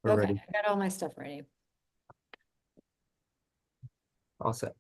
We're Okay, ready. I got all my stuff ready. All set.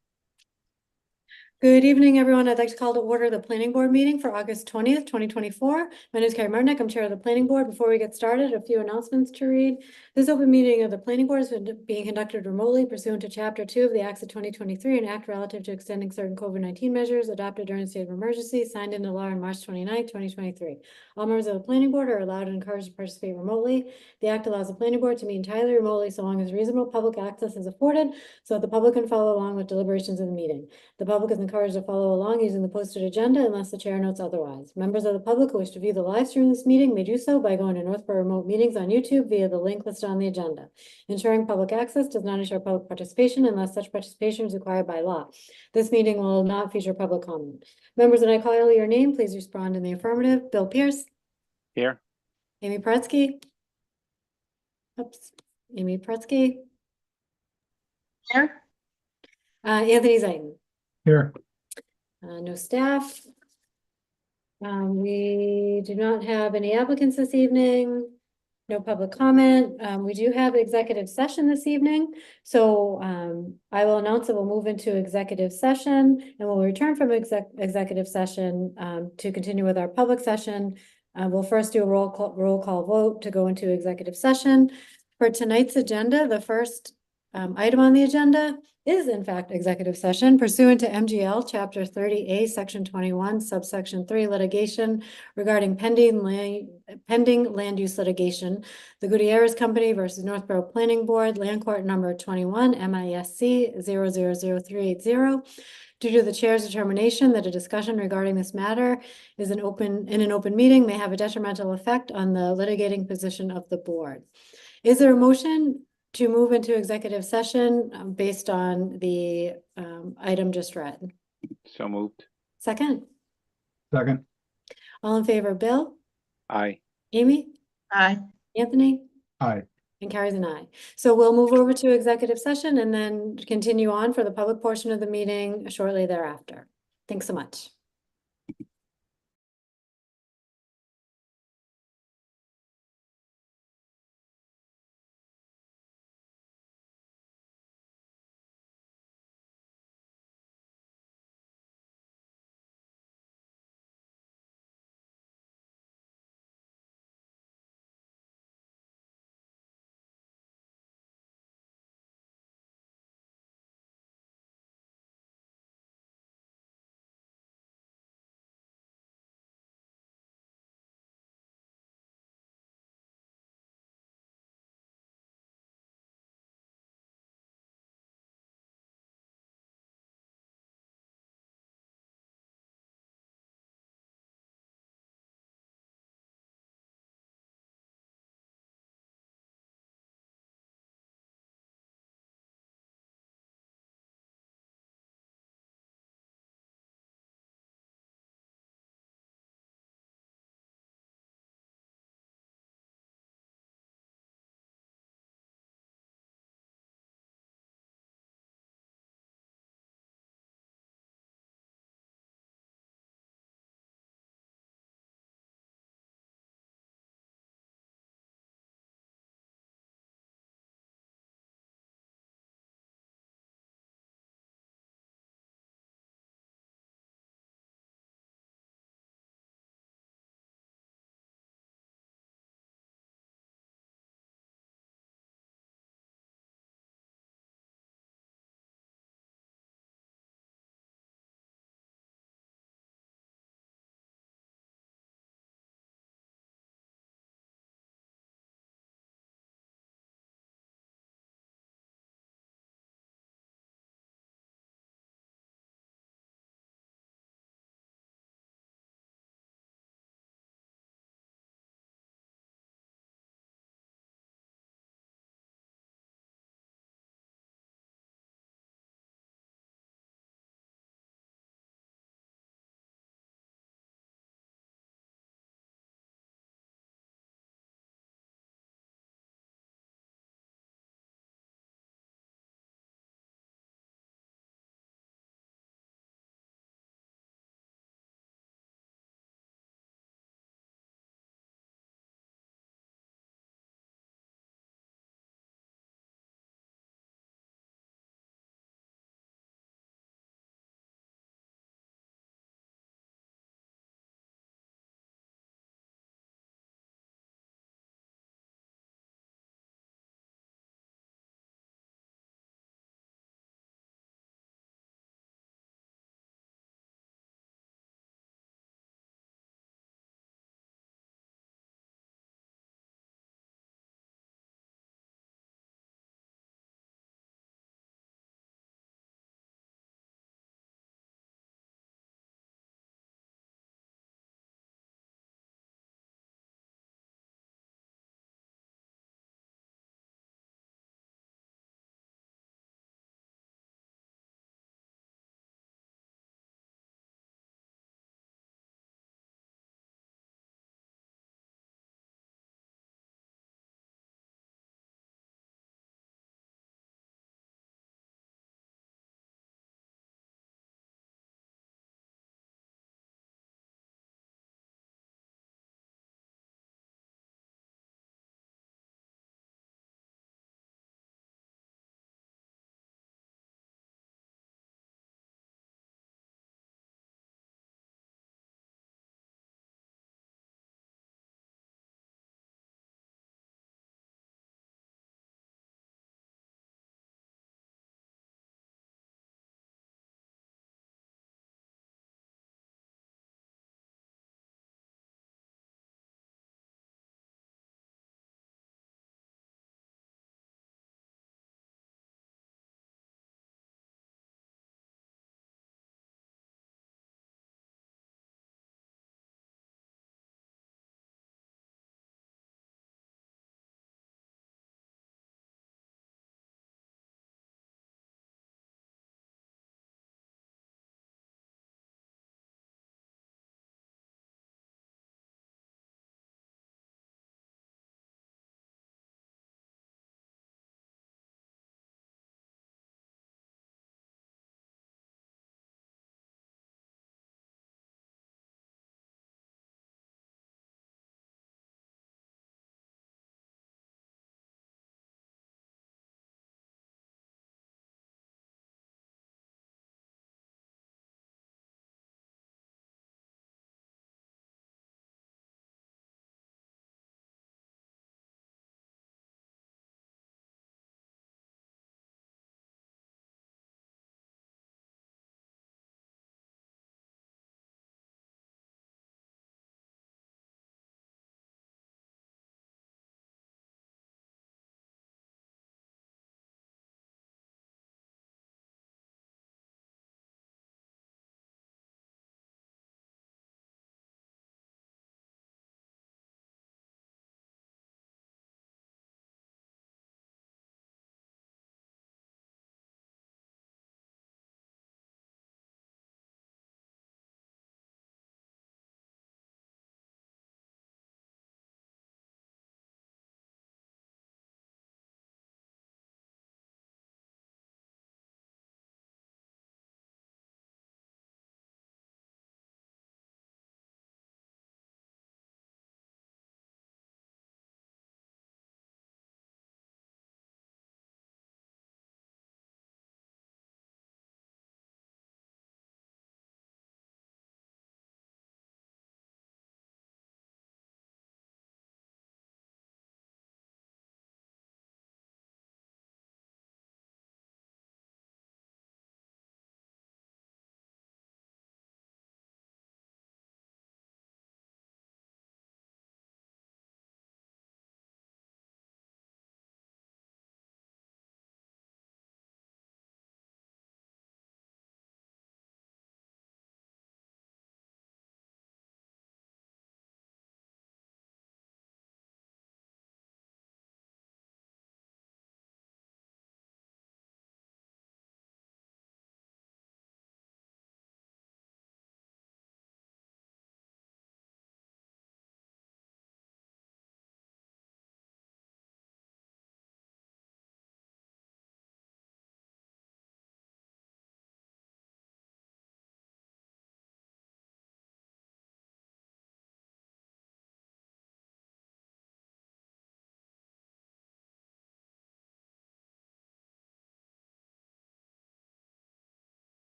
Good evening, everyone. I'd like to call to order the planning board meeting for August 20th, 2024. My name is Carrie Martinek. I'm chair of the planning board. Before we get started, a few announcements to read. This open meeting of the planning board is being conducted remotely pursuant to Chapter 2 of the Acts of 2023, an act relative to extending certain COVID-19 measures adopted during the state of emergency, signed into law on March 29th, 2023. All members of the planning board are allowed and encouraged to participate remotely. The act allows the planning board to meet entirely remotely so long as reasonable public access is afforded so that the public can follow along with deliberations of the meeting. The public is encouraged to follow along using the posted agenda unless the chair notes otherwise. Members of the public who wish to view the live stream of this meeting may do so by going to Northborough Remote Meetings on YouTube via the link listed on the agenda. Ensuring public access does not ensure public participation unless such participation is required by law. This meeting will not feature public comment. Members, when I call your name, please respond in the affirmative. Bill Pierce. Here. Amy Pretsky. Oops. Amy Pretsky. Here. Anthony Zaitin. Here. No staff. We do not have any applicants this evening. No public comment. We do have executive session this evening. So I will announce that we'll move into executive session and we'll return from executive session to continue with our public session. We'll first do a roll call vote to go into executive session. For tonight's agenda, the first item on the agenda is in fact executive session pursuant to MGL Chapter 30A, Section 21, Subsection 3, litigation regarding pending land use litigation. The Gutierrez Company versus Northborough Planning Board, Land Court Number 21, MISC 000380. Due to the chair's determination that a discussion regarding this matter is in an open meeting may have a detrimental effect on the litigating position of the board. Is there a motion to move into executive session based on the item just read? So moved. Second? Second. All in favor, Bill? Aye. Amy? Aye. Anthony? Aye. And Carrie's an aye. So we'll move over to executive session and then continue on for the public portion of the meeting shortly thereafter. Thanks so much.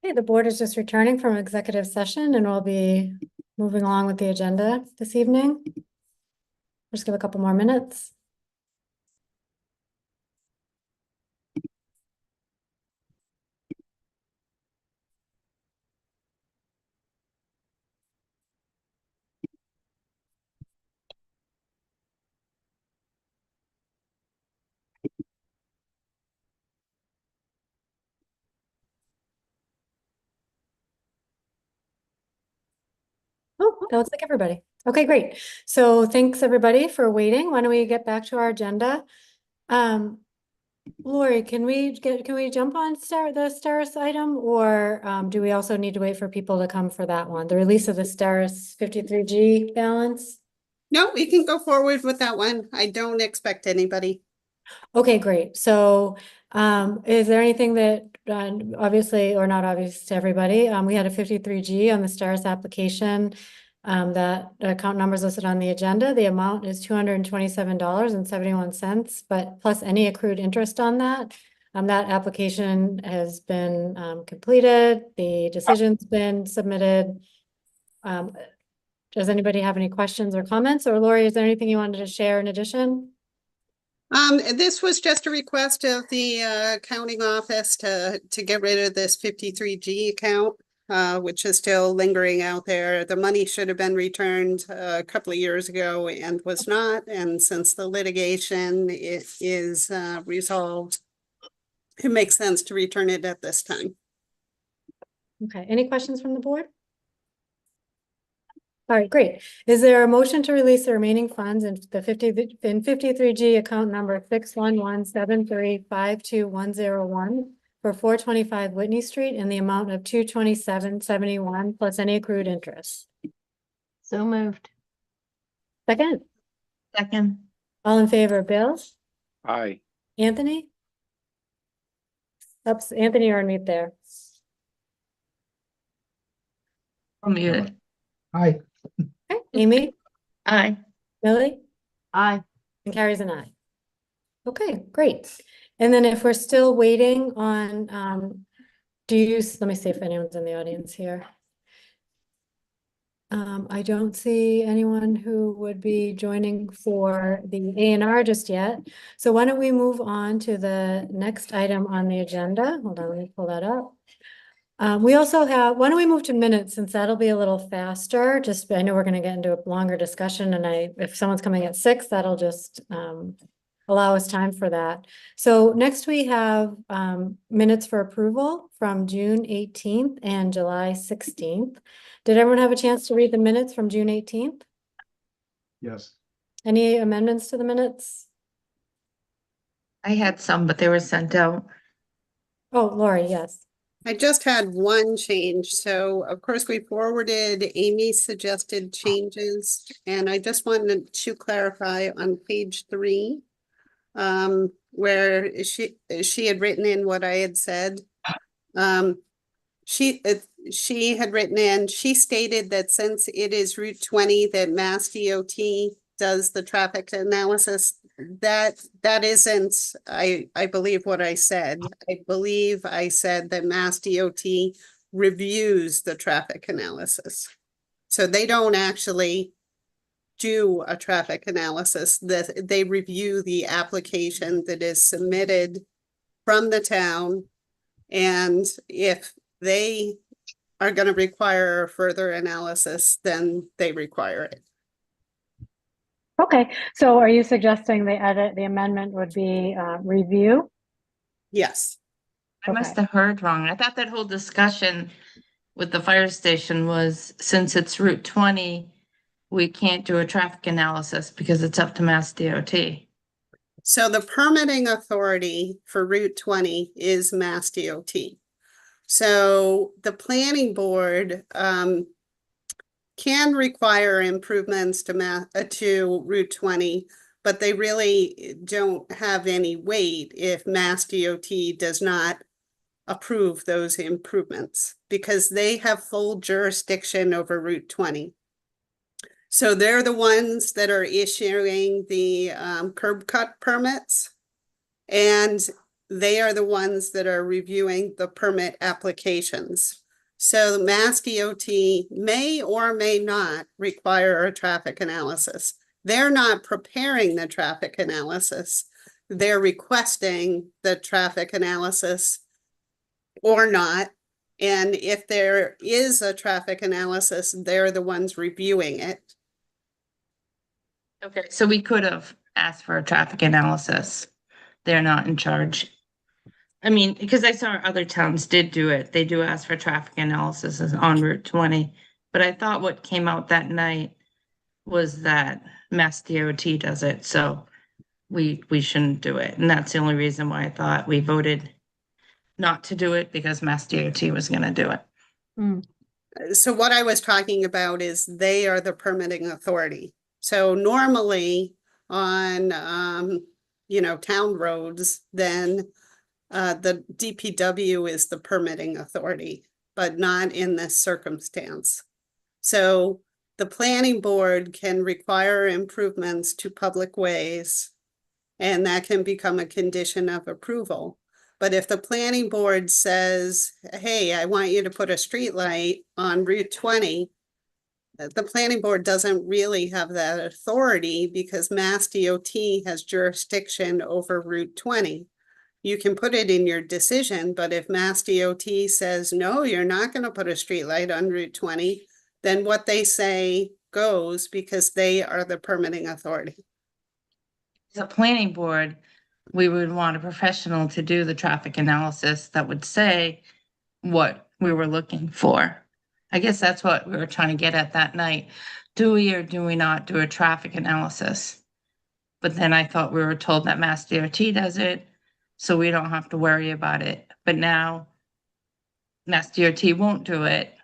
Okay, the board is just returning from executive session and we'll be moving along with the agenda this evening. Just give a couple more minutes. Oh, that looks like everybody. Okay, great. So thanks everybody for waiting. Why don't we get back to our agenda? Lori, can we jump on the STARS item, or do we also need to wait for people to come for that one? The release of the STARS 53G balance? No, we can go forward with that one. I don't expect anybody. Okay, great. So, is there anything that, obviously, or not obvious to everybody, we had a 53G on the STARS application. That account number is listed on the agenda. The amount is $227.71, but plus any accrued interest on that. That application has been completed. The decision's been submitted. Does anybody have any questions or comments? Or Lori, is there anything you wanted to share in addition? This was just a request of the accounting office to get rid of this 53G account, which is still lingering out there. The money should have been returned a couple of years ago and was not. And since the litigation is resolved, it makes sense to return it at this time. Okay, any questions from the board? All right, great. Is there a motion to release the remaining funds in 53G account number 61173522101 for 425 Whitney Street in the amount of $227.71 plus any accrued interest? So moved. Second, Second. all in favor, Bill? Aye. Anthony? Oops, Anthony, you're on mute there. I'm muted. Aye. Okay, Amy, Aye. Millie? Aye. And carries an eye. Okay, great. And then if we're still waiting on, let me see if anyone's in the audience here. I don't see anyone who would be joining for the A&R just yet. So why don't we move on to the next item on the agenda? Hold on, let me pull that up. We also have, why don't we move to minutes, since that'll be a little faster. Just, I know we're gonna get into a longer discussion, and if someone's coming at 6, that'll just allow us time for that. So next we have minutes for approval from June 18th and July 16th. Did everyone have a chance to read the minutes from June 18th? Yes. Any amendments to the minutes? I had some, but they were sent out. Oh, Lori, yes. I just had one change. So of course we forwarded Amy's suggested changes, and I just wanted to clarify on page 3, where she had written in what I had said. She had written in, she stated that since it is Route 20 that Mass DOT does the traffic analysis, that isn't, I believe what I said. I believe I said that Mass DOT reviews the traffic analysis. So they don't actually do a traffic analysis, that they review the application that is submitted from the town. And if they are going to require further analysis, then they require it. Okay, so are you suggesting the amendment would be review? Yes. I must Okay. have heard wrong. I thought that whole discussion with the fire station was, since it's Route 20, we can't do a traffic analysis because it's up to Mass DOT. So the permitting authority for Route 20 is Mass DOT. So the planning board can require improvements to Route 20, but they really don't have any weight if Mass DOT does not approve those improvements, because they have full jurisdiction over Route 20. So they're the ones that are issuing the curb cut permits. And they are the ones that are reviewing the permit applications. So Mass DOT may or may not require a traffic analysis. They're not preparing the traffic analysis. They're requesting the traffic analysis or not. And if there is a traffic analysis, they're the ones reviewing it. Okay, so we could have asked for a traffic analysis. They're not in charge. I mean, because I saw other towns did do it. They do ask for traffic analysis on Route 20. But I thought what came out that night was that Mass DOT does it, so we shouldn't do it. And that's the only reason why I thought we voted not to do it, because Mass DOT was gonna do it. So what I was talking about is they are the permitting authority. So normally on, town roads, then the DPW is the permitting authority, but not in this circumstance. So the planning board can require improvements to public ways, and that can become a condition of approval. But if the planning board says, hey, I want you to put a street light on Route 20, the planning board doesn't really have that authority because Mass DOT has jurisdiction over Route 20. You can put it in your decision, but if Mass DOT says, no, you're not going to put a street light on Route 20, then what they say goes because they are the permitting authority. As a planning board, we would want a professional to do the traffic analysis that would say what we were looking for. I guess that's what we were trying to get at that night. Do we or do we not do a traffic analysis? But then I thought we were told that Mass DOT does it, so we don't have to worry about it. But now Mass DOT won't do it.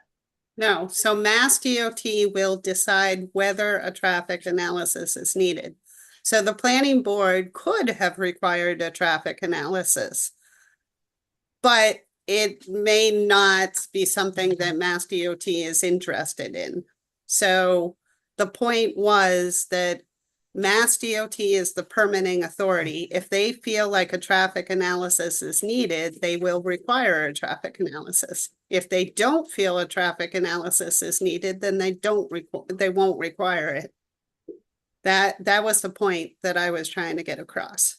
No, so Mass DOT will decide whether a traffic analysis is needed. So the planning board could have required a traffic analysis, but it may not be something that Mass DOT is interested in. So the point was that Mass DOT is the permitting authority. If they feel like a traffic analysis is needed, they will require a traffic analysis. If they don't feel a traffic analysis is needed, then they won't require it. That was the point that I was trying to get across.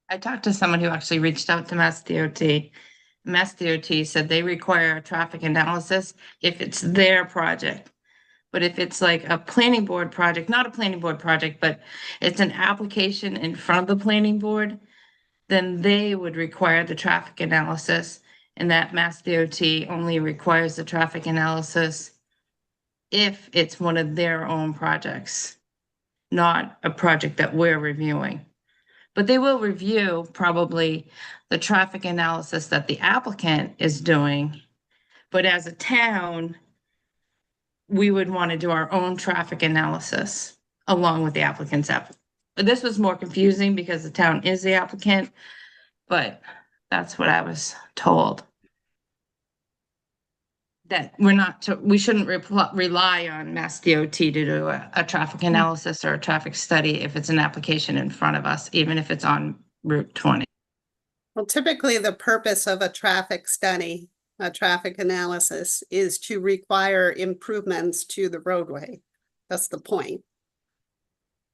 I talked to someone who actually reached out to Mass DOT. Mass DOT said they require a traffic analysis if it's their project. But if it's like a planning board project, not a planning board project, but it's an application in front of the planning board, then they would require the traffic analysis. And that Mass DOT only requires the traffic analysis if it's one of their own projects, not a project that we're reviewing. But they will review probably the traffic analysis that the applicant is doing. But as a town, we would want to do our own traffic analysis along with the applicant's app. But this was more confusing because the town is the applicant, but that's what I was told. That we shouldn't rely on Mass DOT to do a traffic analysis or a traffic study if it's an application in front of us, even if it's on Route 20. Well, typically the purpose of a traffic study, a traffic analysis, is to require improvements to the roadway. That's the point.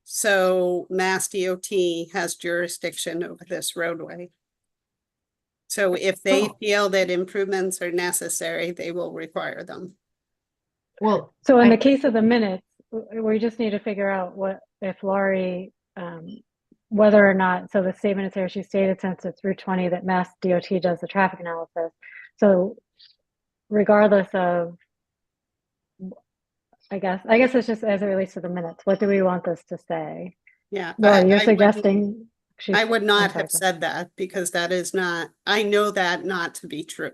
So Mass DOT has jurisdiction over this roadway. So if they feel that improvements are necessary, they will require them. Well, so in the case of the minutes, we just need to figure out what if Laurie, whether or not, so the statement is here, she stated since it's Route 20 that Mass DOT does the traffic analysis. So regardless of, I guess it's just as it relates to the minutes, what do we want this to say? Yeah. Well, you're suggesting. I would not have said that because that is not, I know that not to be true.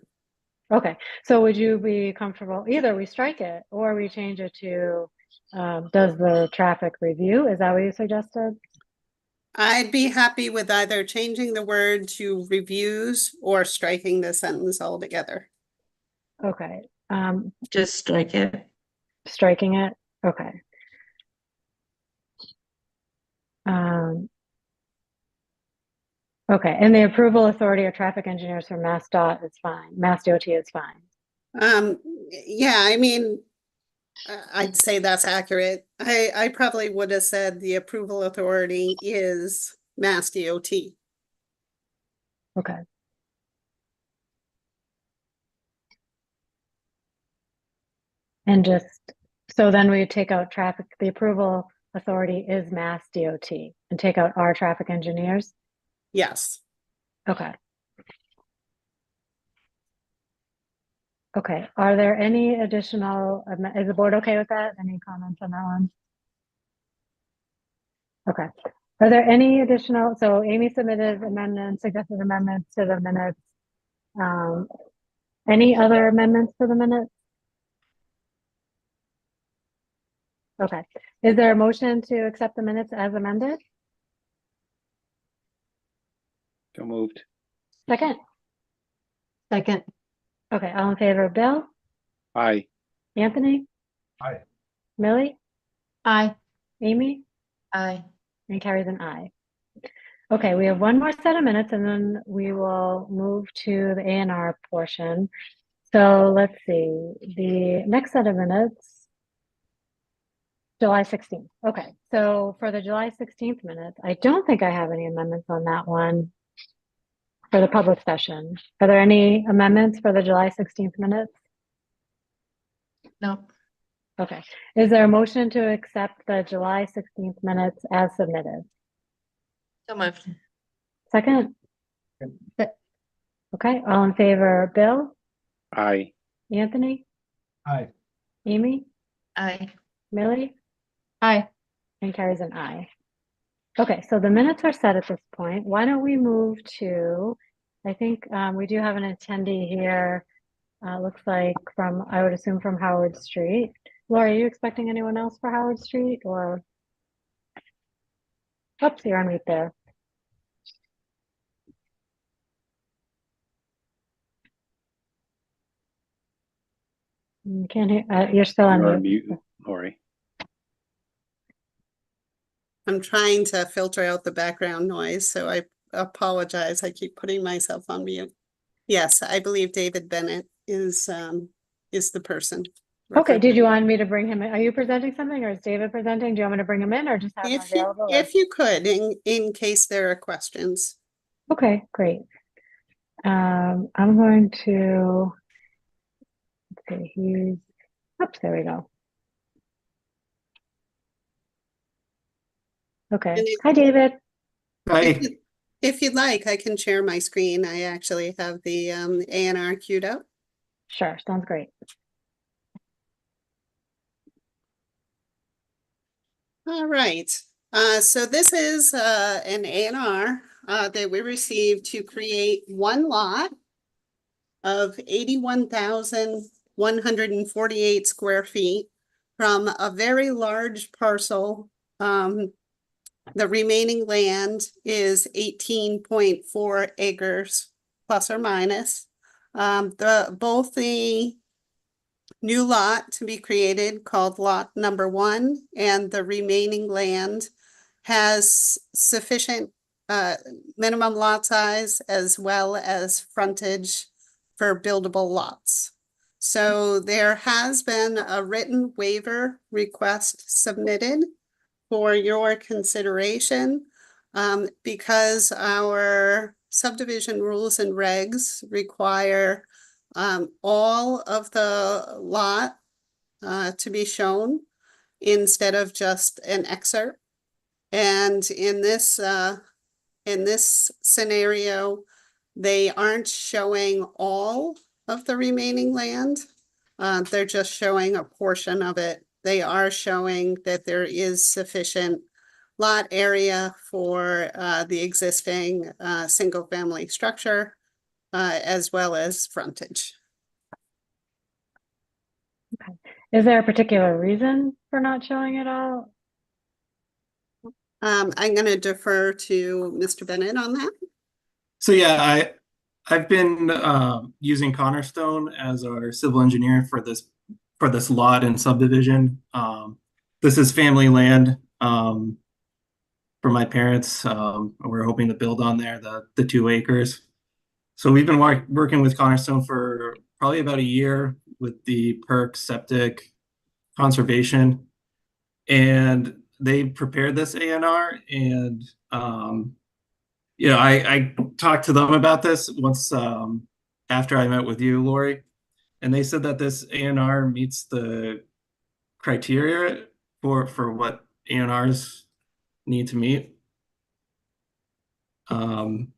Okay, so would you be comfortable, either we strike it or we change it to, does the traffic review? Is that what you suggested? I'd be happy with either changing the word to reviews or striking the sentence altogether. Okay, Just strike it. striking it, okay. Okay, and the approval authority or traffic engineers from Mass Dot is fine, Mass DOT is fine. Yeah, I mean, I'd say that's accurate. I probably would have said the approval authority is Mass DOT. Okay. And just, so then we take out traffic, the approval authority is Mass DOT and take out our traffic engineers? Yes. Okay. Okay, are there any additional, is the board okay with that? Any comments on that one? Okay, are there any additional, so Amy submitted amendments, suggested amendments to the minutes. Any other amendments to the minutes? Okay, is there a motion to accept the minutes as amended? So moved. Second? Second. Okay, all in favor, Bill, Aye. Anthony, Aye. Millie, Aye. Amy, Aye. and carries an aye. Okay, we have one more set of minutes and then we will move to the A&R portion. So let's see, the next set of minutes, July 16th. Okay, so for the July 16th minutes, I don't think I have any amendments on that one for the public session. Are there any amendments for the July 16th minutes? No. Okay, is there a motion to accept the July 16th minutes as submitted? So moved. Second? Okay, all in favor, Bill, Aye. Anthony, Aye. Amy, Aye. Millie, Aye. and carries an aye. Okay, so the minutes are set at this point. Why don't we move to, I think we do have an attendee here. Looks like from, I would assume from Howard Street. Laura, are you expecting anyone else for Howard Street or? Oops, you're on mute there. You can't hear, you're still on You're on mute. mute, Lori. I'm trying to filter out the background noise, so I apologize. I keep putting myself on mute. Yes, I believe David Bennett is the person. Okay, did you want me to bring him in? Are you presenting something or is David presenting? Do you want me to bring him in or just have him available? or- If you could, in case there are questions. Okay, great. I'm going to, let's see, oops, there we go. Okay, And hi, David. If you'd like, I can share my screen. I actually have the A&R queued up. Sure, sounds great. All right, so this is an A&R that we received to create one lot of 81,148 square feet from a very large parcel. The remaining land is 18.4 acres plus or minus. Both the new lot to be created called lot number 1 and the remaining land has sufficient minimum lot size as well as frontage for buildable lots. So there has been a written waiver request submitted for your consideration because our subdivision rules and regs require all of the lot to be shown instead of just an excerpt. And in this scenario, they aren't showing all of the remaining land. They're just showing a portion of it. They are showing that there is sufficient lot area for the existing single-family structure as well as frontage. Is there a particular reason for not showing it all? I'm going to defer to Mr. Bennett on that. So yeah, I've been using Cornerstone as our civil engineer for this lot and subdivision. This is family land, but for my parents. We're hoping to build on there, the 2 acres. So we've been working with Cornerstone for probably about a year with the perk septic conservation. And they prepared this ANR, and I talked to them about this once after I met with you, Lori, and they said that this ANR meets the criteria for what ANRs need to meet. And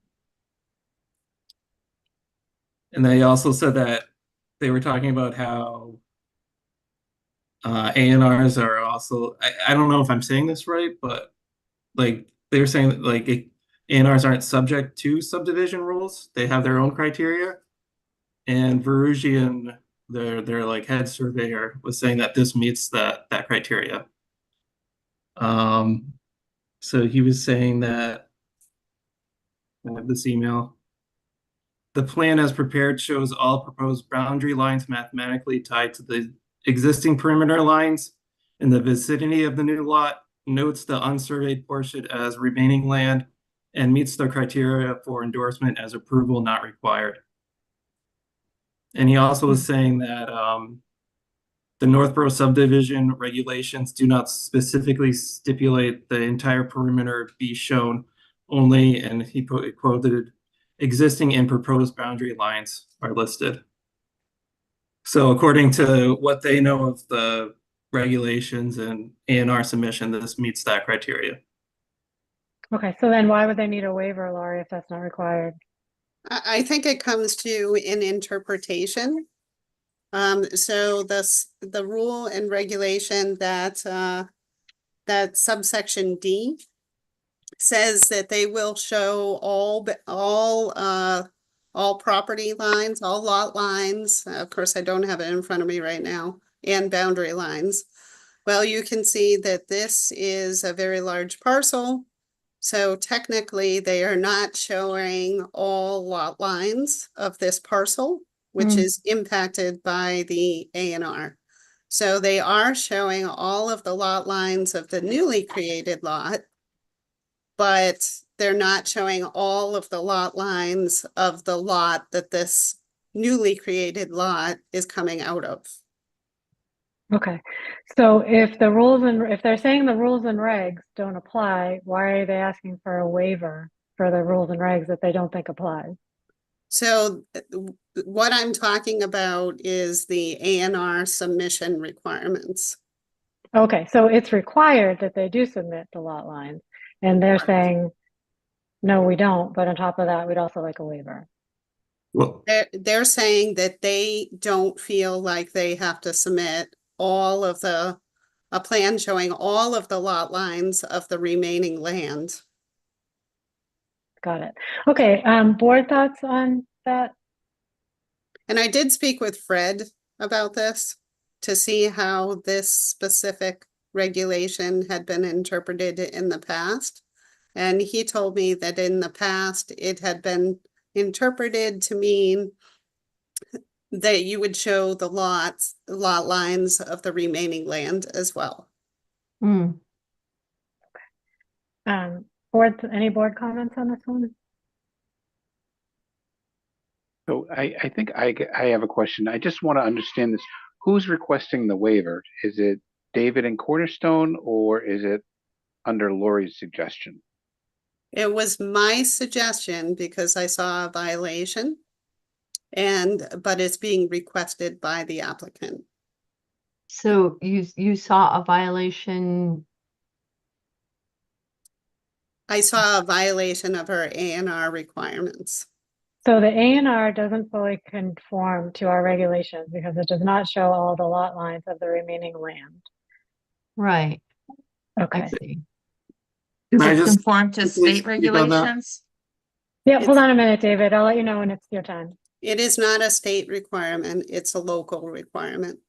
they also said that they were talking about how ANRs are also, I don't know if I'm saying this right, but like they were saying that like ANRs aren't subject to subdivision rules. They have their own criteria. And Verugian, their like head surveyor, was saying that this meets that criteria. So he was saying that I have this email. The plan as prepared shows all proposed boundary lines mathematically tied to the existing perimeter lines in the vicinity of the new lot, notes the unsurveyed portion as remaining land, and meets the criteria for endorsement as approval not required. And he also was saying that the Northborough subdivision regulations do not specifically stipulate the entire perimeter be shown only, and he quoted, existing and proposed boundary lines are listed. So according to what they know of the regulations and ANR submission, this meets that criteria. Okay, so then why would they need a waiver, Laurie, if that's not required? I think it comes to an interpretation. So the rule and regulation that that subsection D says that they will show all property lines, all lot lines. Of course, I don't have it in front of me right now, and boundary lines. Well, you can see that this is a very large parcel. So technically, they are not showing all lot lines of this parcel, which is impacted by the ANR. So they are showing all of the lot lines of the newly created lot, but they're not showing all of the lot lines of the lot that this newly created lot is coming out of. Okay, so if the rules and if they're saying the rules and regs don't apply, why are they asking for a waiver for the rules and regs that they don't think apply? So what I'm talking about is the ANR submission requirements. Okay, so it's required that they do submit the lot lines, and they're saying, no, we don't, but on top of that, we'd also like a waiver. Well, They're saying that they don't feel like they have to submit all of a plan showing all of the lot lines of the remaining land. Got it. Okay, board thoughts on that? And I did speak with Fred about this to see how this specific regulation had been interpreted in the past. And he told me that in the past, it had been interpreted to mean that you would show the lot lines of the remaining land as well. Any board comments on this one? So I think I have a question. I just want to understand this. Who's requesting the waiver? Is it David and Cornerstone, or is it under Lori's suggestion? It was my suggestion because I saw a violation, but it's being requested by the applicant. So you saw a violation? I saw a violation of her ANR requirements. So the ANR doesn't fully conform to our regulations because it does not show all the lot lines of the remaining land. Right, I Okay. see. can Does I it just conform to quickly state speak on that? regulations? Yeah, hold on a minute, David. I'll let you know when it's your time. It is not a state requirement, it's a local requirement.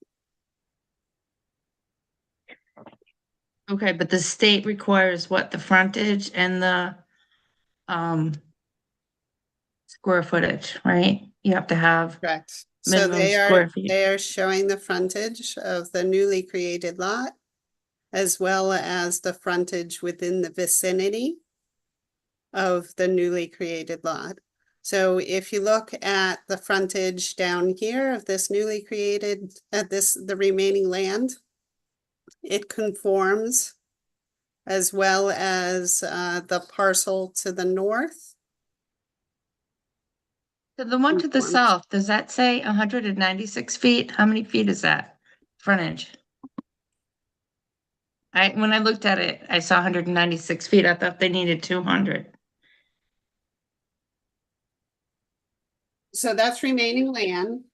Okay, but the state requires what, the frontage and the square footage, right? You have to have, Correct. So Minimum square feet. they are showing the frontage of the newly created lot. as well as the frontage within the vicinity of the newly created lot. So if you look at the frontage down here of this newly created, the remaining land, it conforms, as well as the parcel to the north. So the one to the Conforms. south, does that say 196 feet? How many feet is that frontage? When I looked at it, I saw 196 feet. I thought they needed 200. So that's remaining land.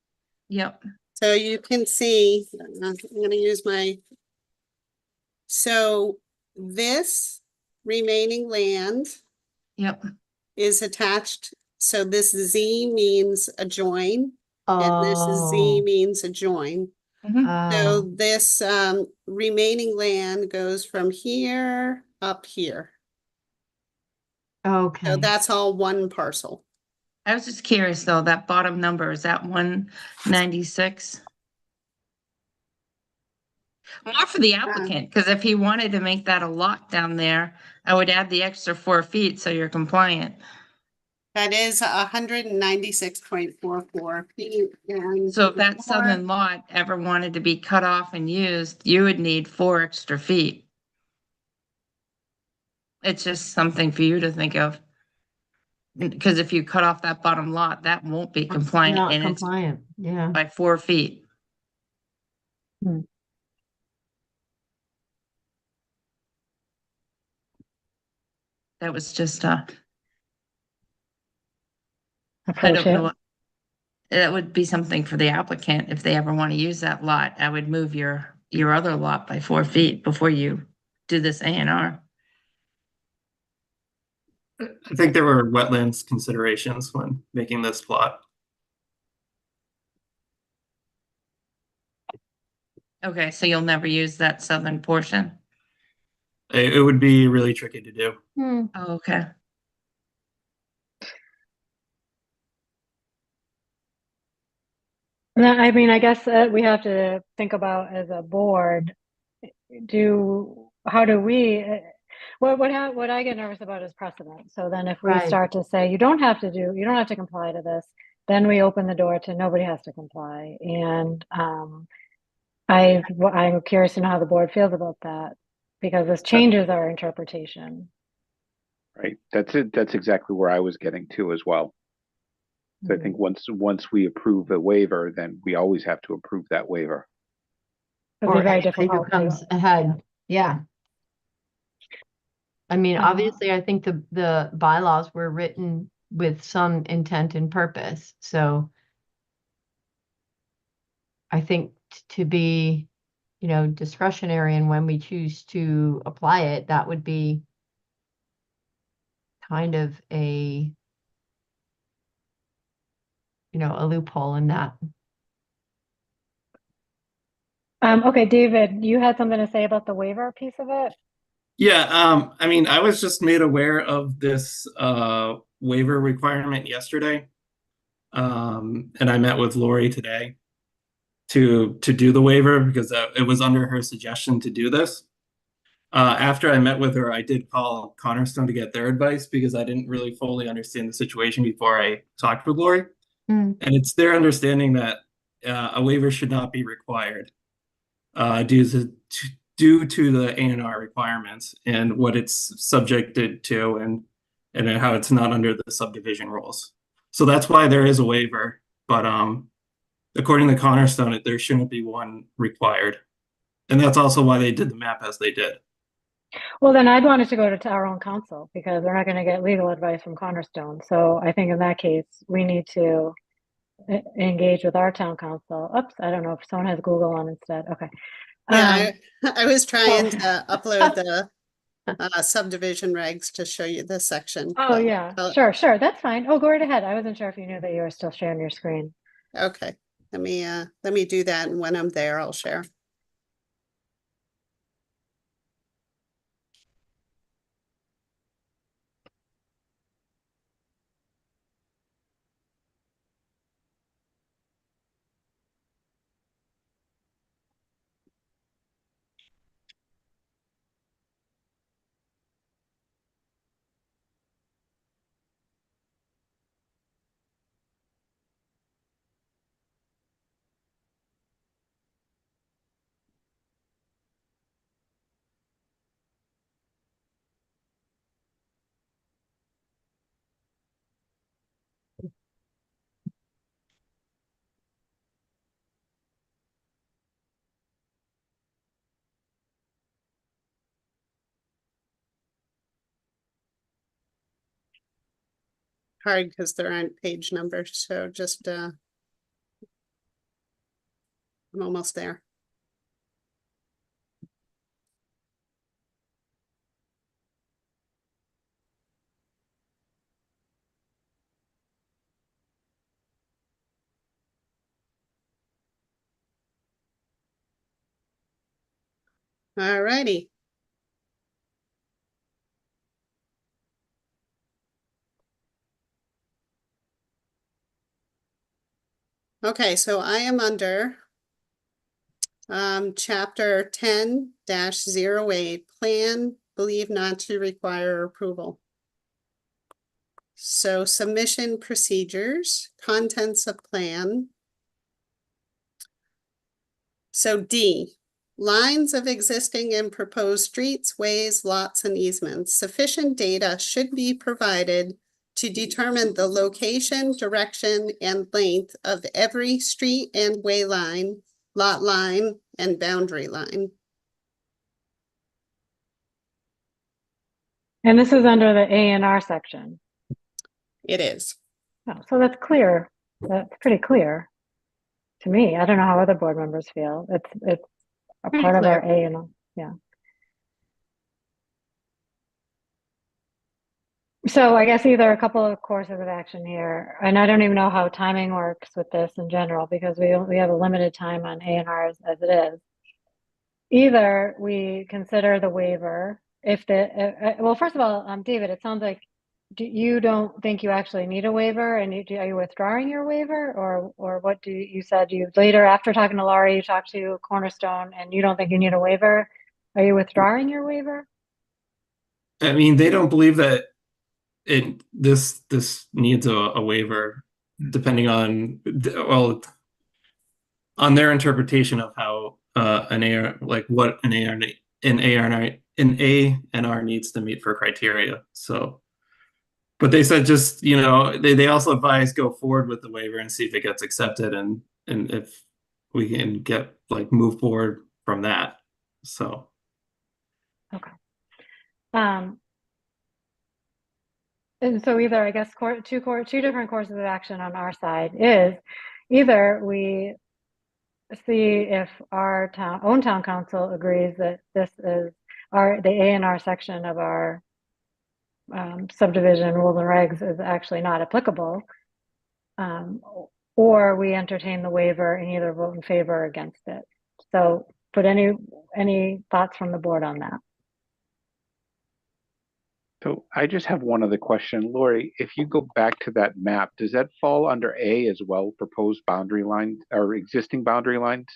Yep, So you can see, I'm gonna use my. So this remaining land yep. is attached. So this Z means adjoin, and this Z Oh, means adjoin. Mhm. So oh, this remaining land goes from here up here. So okay. that's all one parcel. I was just curious though, that bottom number, is that 196? More for the applicant, because if he wanted to make that a lot down there, I would add the extra 4 feet so you're compliant. That is 196.44 feet. And So if that more- southern lot ever wanted to be cut off and used, you would need 4 extra feet. It's just something for you to think of. Because if you cut off that bottom lot, that won't be compliant Not and it's compliant, yeah. by 4 feet. Hmm. That was just, I Approach don't it. know. That would be something for the applicant. If they ever want to use that lot, I would move your other lot by 4 feet before you do this A&R. I think there were wetlands considerations when making this plot. Okay, so you'll never use that southern portion? It would be really tricky to do. Hmm. Oh, okay. No, I mean, I guess we have to think about as a board, how do we, what I get nervous about is precedent. So then if we Right. start to say, you don't have to comply to this, then we open the door to nobody has to comply. And I'm curious to know how the board feels about that, because this changes our interpretation. Right, that's it, that's exactly where I was getting to as well. So I think once we approve a waiver, then we always have to approve that waiver. It'd be Or very anything difficult that comes to. ahead, yeah. I mean, obviously, I think the bylaws were written with some intent and purpose, so I think to be, discretionary and when we choose to apply it, that would be kind of a loophole in that. Okay, David, you had something to say about the waiver piece of it? Yeah, I mean, I was just made aware of this waiver requirement yesterday. And I met with Lori today to do the waiver because it was under her suggestion to do this. After I met with her, I did call Cornerstone to get their advice because I didn't really fully understand the situation before I talked with Lori. Mm. And it's their understanding that a waiver should not be required due to the A&R requirements and what it's subjected to and how it's not under the subdivision rules. So that's why there is a waiver, but according to Cornerstone, there shouldn't be one required. And that's also why they did the map as they did. Well, then I'd want it to go to our own counsel because we're not going to get legal advice from Cornerstone. So I think in that case, we need to engage with our town council. Oops, I don't know if someone has Google on instead. Okay. Yeah, I was trying so- to upload the subdivision regs to show you this section. Oh, but- yeah, uh, sure. That's fine. Oh, go right ahead. I wasn't sure if you knew that you were still sharing your screen. Okay, let me do that, and when I'm there, I'll share. hard because there aren't page numbers, so just, I'm almost there. All righty. Okay, so I am under chapter 10-08, plan, believe not to require approval. So submission procedures, contents of plan. So D, lines of existing and proposed streets, ways, lots, and easements. Sufficient data should be provided to determine the location, direction, and length of every street and way line, lot line, and boundary line. And this is under the A&R section. It is. Oh, so that's clear. That's pretty clear to me. I don't know how other board members feel. It's a Pretty part of our clear. A&R. Yeah. So I guess either a couple of courses of action here, and I don't even know how timing works with this in general because we have a limited time on A&Rs as it is. Either we consider the waiver if the well, first of all, David, it sounds like you don't think you actually need a waiver, and are you withdrawing your waiver, or what do you said you later after talking to Laurie, you talked to Cornerstone, and you don't think you need a waiver? Are you withdrawing your waiver? I mean, they don't believe that this needs a waiver, depending on on their interpretation of how an AR, like what an A&R needs to meet for criteria. So, but they said just, you know, they also advise go forward with the waiver and see if it gets accepted, and if we can get like move forward from that. So Okay. And so either, I guess, two different courses of action on our side is either we see if our own town council agrees that this is the A&R section of our subdivision rules and regs is actually not applicable, or we entertain the waiver and either vote in favor or against it. So, put any thoughts from the board on that? So I just have one other question. Lori, if you go back to that map, does that fall under A as well, proposed boundary lines or existing boundary lines?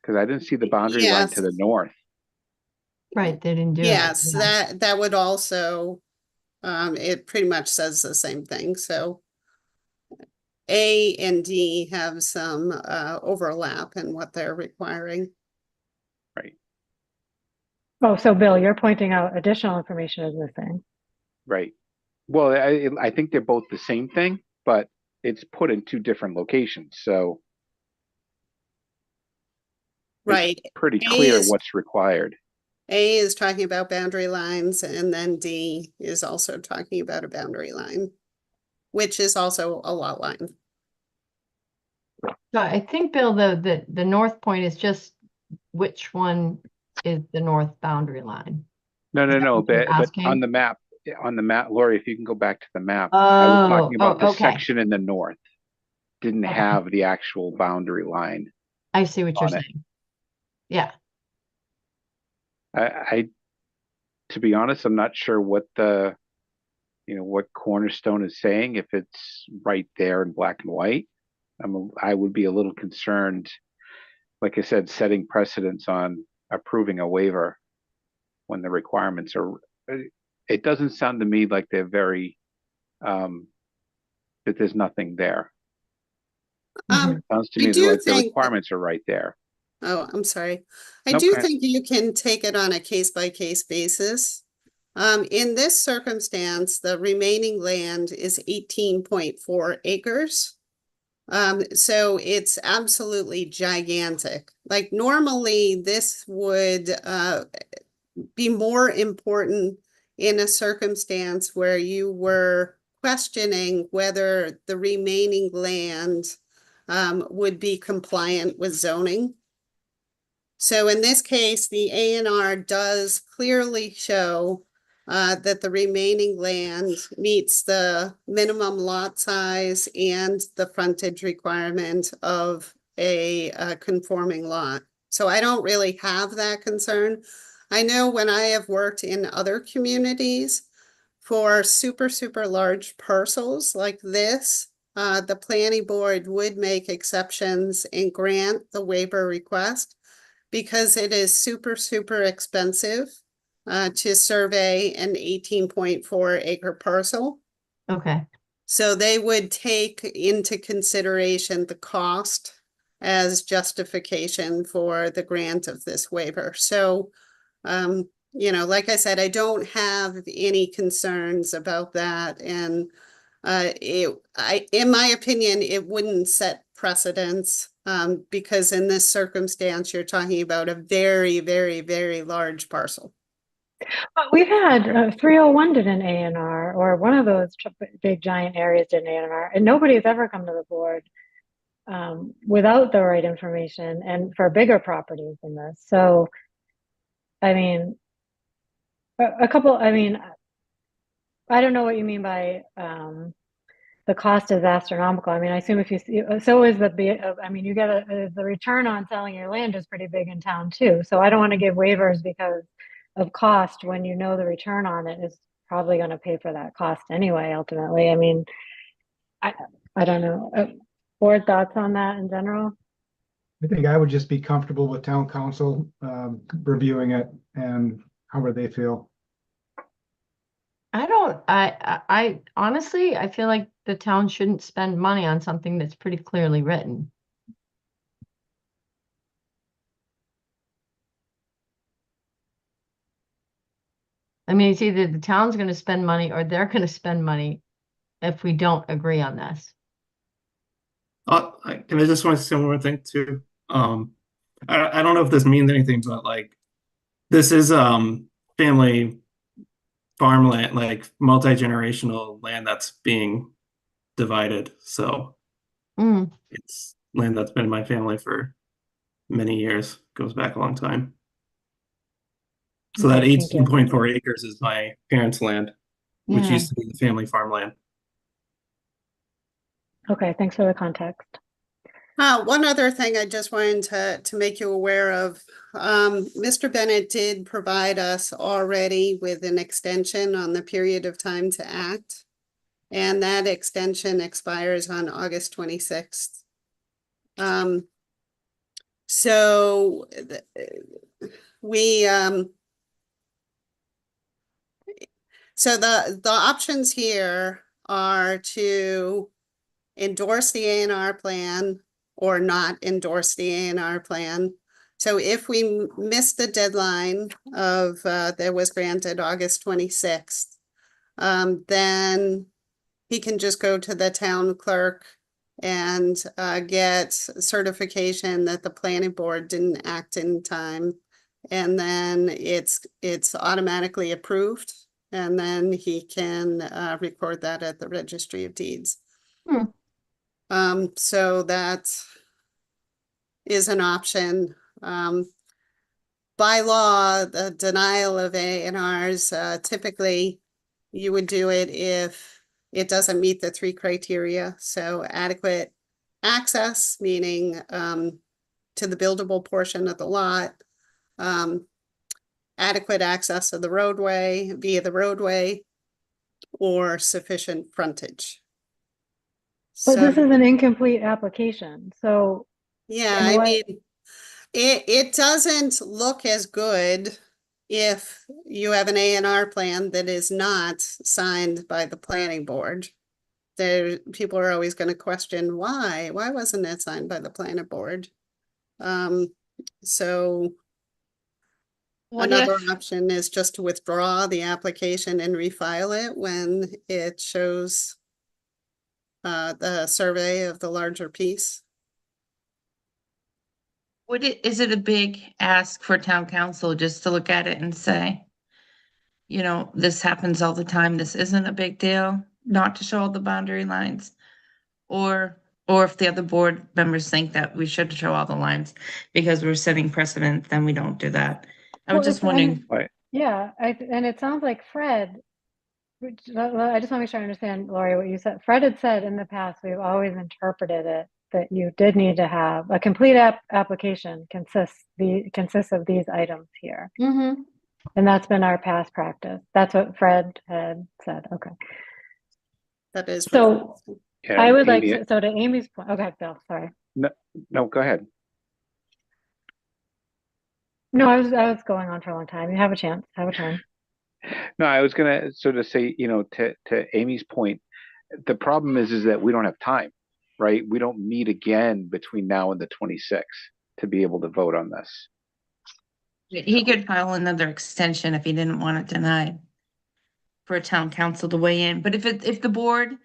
Because I didn't see the boundary line to the north. Right, they didn't do it. Yes, Yeah. that would also, it pretty much says the same thing, so A and D have some overlap in what they're requiring. Right, Oh, so Bill, you're pointing out additional information is missing. right. Well, I think they're both the same thing, but it's put in two different locations, so Right. it's pretty A clear is- what's required. A is talking about boundary lines, and then D is also talking about a boundary line, which is also a lot line. So I think, Bill, the north point is just which one is the north boundary line? No, Is that what you're but on asking? the map, Lori, if you can go back to the map, I was talking about the okay. section in the north. Didn't Okay. have the actual boundary line. I see what you're on it. saying. Yeah, I, to be honest, I'm not sure what what Cornerstone is saying, if it's right there in black and white. I would be a little concerned, like I said, setting precedence on approving a waiver when the requirements are, it doesn't sound to me like they're very, that there's nothing there. Mhm. Sounds to I me do like the think that- requirements are right there. Oh, I'm sorry. I Nope, do go ahead. think you can take it on a case-by-case basis. In this circumstance, the remaining land is 18.4 acres. So it's absolutely gigantic. Like normally this would be more important in a circumstance where you were questioning whether the remaining land would be compliant with zoning. So in this case, the A&R does clearly show that the remaining land meets the minimum lot size and the frontage requirement of a conforming lot. So I don't really have that concern. I know when I have worked in other communities for super, super large parcels like this, the planning board would make exceptions and grant the waiver request because it is super, super expensive to survey an 18.4 acre parcel. Okay. So they would take into consideration the cost as justification for the grant of this waiver. So, you know, like I said, I don't have any concerns about that. And in my opinion, it wouldn't set precedents because in this circumstance, you're talking about a very, very, very large parcel. But we've had 301 did an A&R, or one of those big giant areas did an A&R, and nobody has ever come to the board without the right information and for bigger properties than this. So, I mean, I mean, I don't know what you mean by the cost is astronomical. I mean, I assume if you see, so is I mean, you get the return on selling your land is pretty big in town too. So I don't want to give waivers because of cost when you know the return on it is probably going to pay for that cost anyway, ultimately. I mean, I don't know. Board thoughts on that in general? I think I would just be comfortable with town council reviewing it and however they feel. I honestly, I feel like the town shouldn't spend money on something that's pretty clearly written. I mean, it's either the town's going to spend money or they're going to spend money if we don't agree on this. Can I just want to say one more thing too? I don't know if this means anything, but like this is family farmland, like multi-generational land that's being divided. So Mm. it's land that's been in my family for many years, goes back a long time. So that Okay, thank you. 18.4 acres is my parents' land, which Yeah. used to be the family farmland. Okay, thanks for the context. One other thing I just wanted to make you aware of, Mr. Bennett did provide us already with an extension on the period of time to act. And that extension expires on August 26th. So so the options here are to endorse the A&R plan or not endorse the A&R plan. So if we miss the deadline of that was granted August 26th, then he can just go to the town clerk and get certification that the planning board didn't act in time. And then it's automatically approved. And then he can record that at the registry of deeds. So that is an option. By law, the denial of A&Rs, typically you would do it if it doesn't meet the 3 criteria. So adequate access, meaning to the buildable portion of the lot, adequate access of the roadway via the roadway, or sufficient frontage. But this is an incomplete application, so. Yeah, And I what- mean, it doesn't look as good if you have an A&R plan that is not signed by the planning board. People are always going to question why wasn't it signed by the planning board? So What another if, option is just to withdraw the application and refile it when it shows the survey of the larger piece. is it a big ask for town council just to look at it and say, you know, this happens all the time, this isn't a big deal? not to show all the boundary lines? Or if the other board members think that we should show all the lines because we're setting precedent, then we don't do that. I was Well, just it's- wondering, Right. Yeah, and it sounds like Fred, I just want to make sure I understand, Lori, what you said. Fred had said in the past, we've always interpreted it that you did need to have a complete application consists of these items here. Mm-hmm. And that's been our past practice. That's what Fred had said. Okay. That is. So Yeah, I would like Amy, to, so to Amy's point, okay, Bill, sorry. no, go ahead. No, I was going on for a long time. You have a chance, have a turn. No, I was gonna sort of say, to Amy's point, the problem is that we don't have time, right? We don't meet again between now and the 26th to be able to vote on this. he could file another extension if he didn't want it denied for a town council to weigh in. But if the board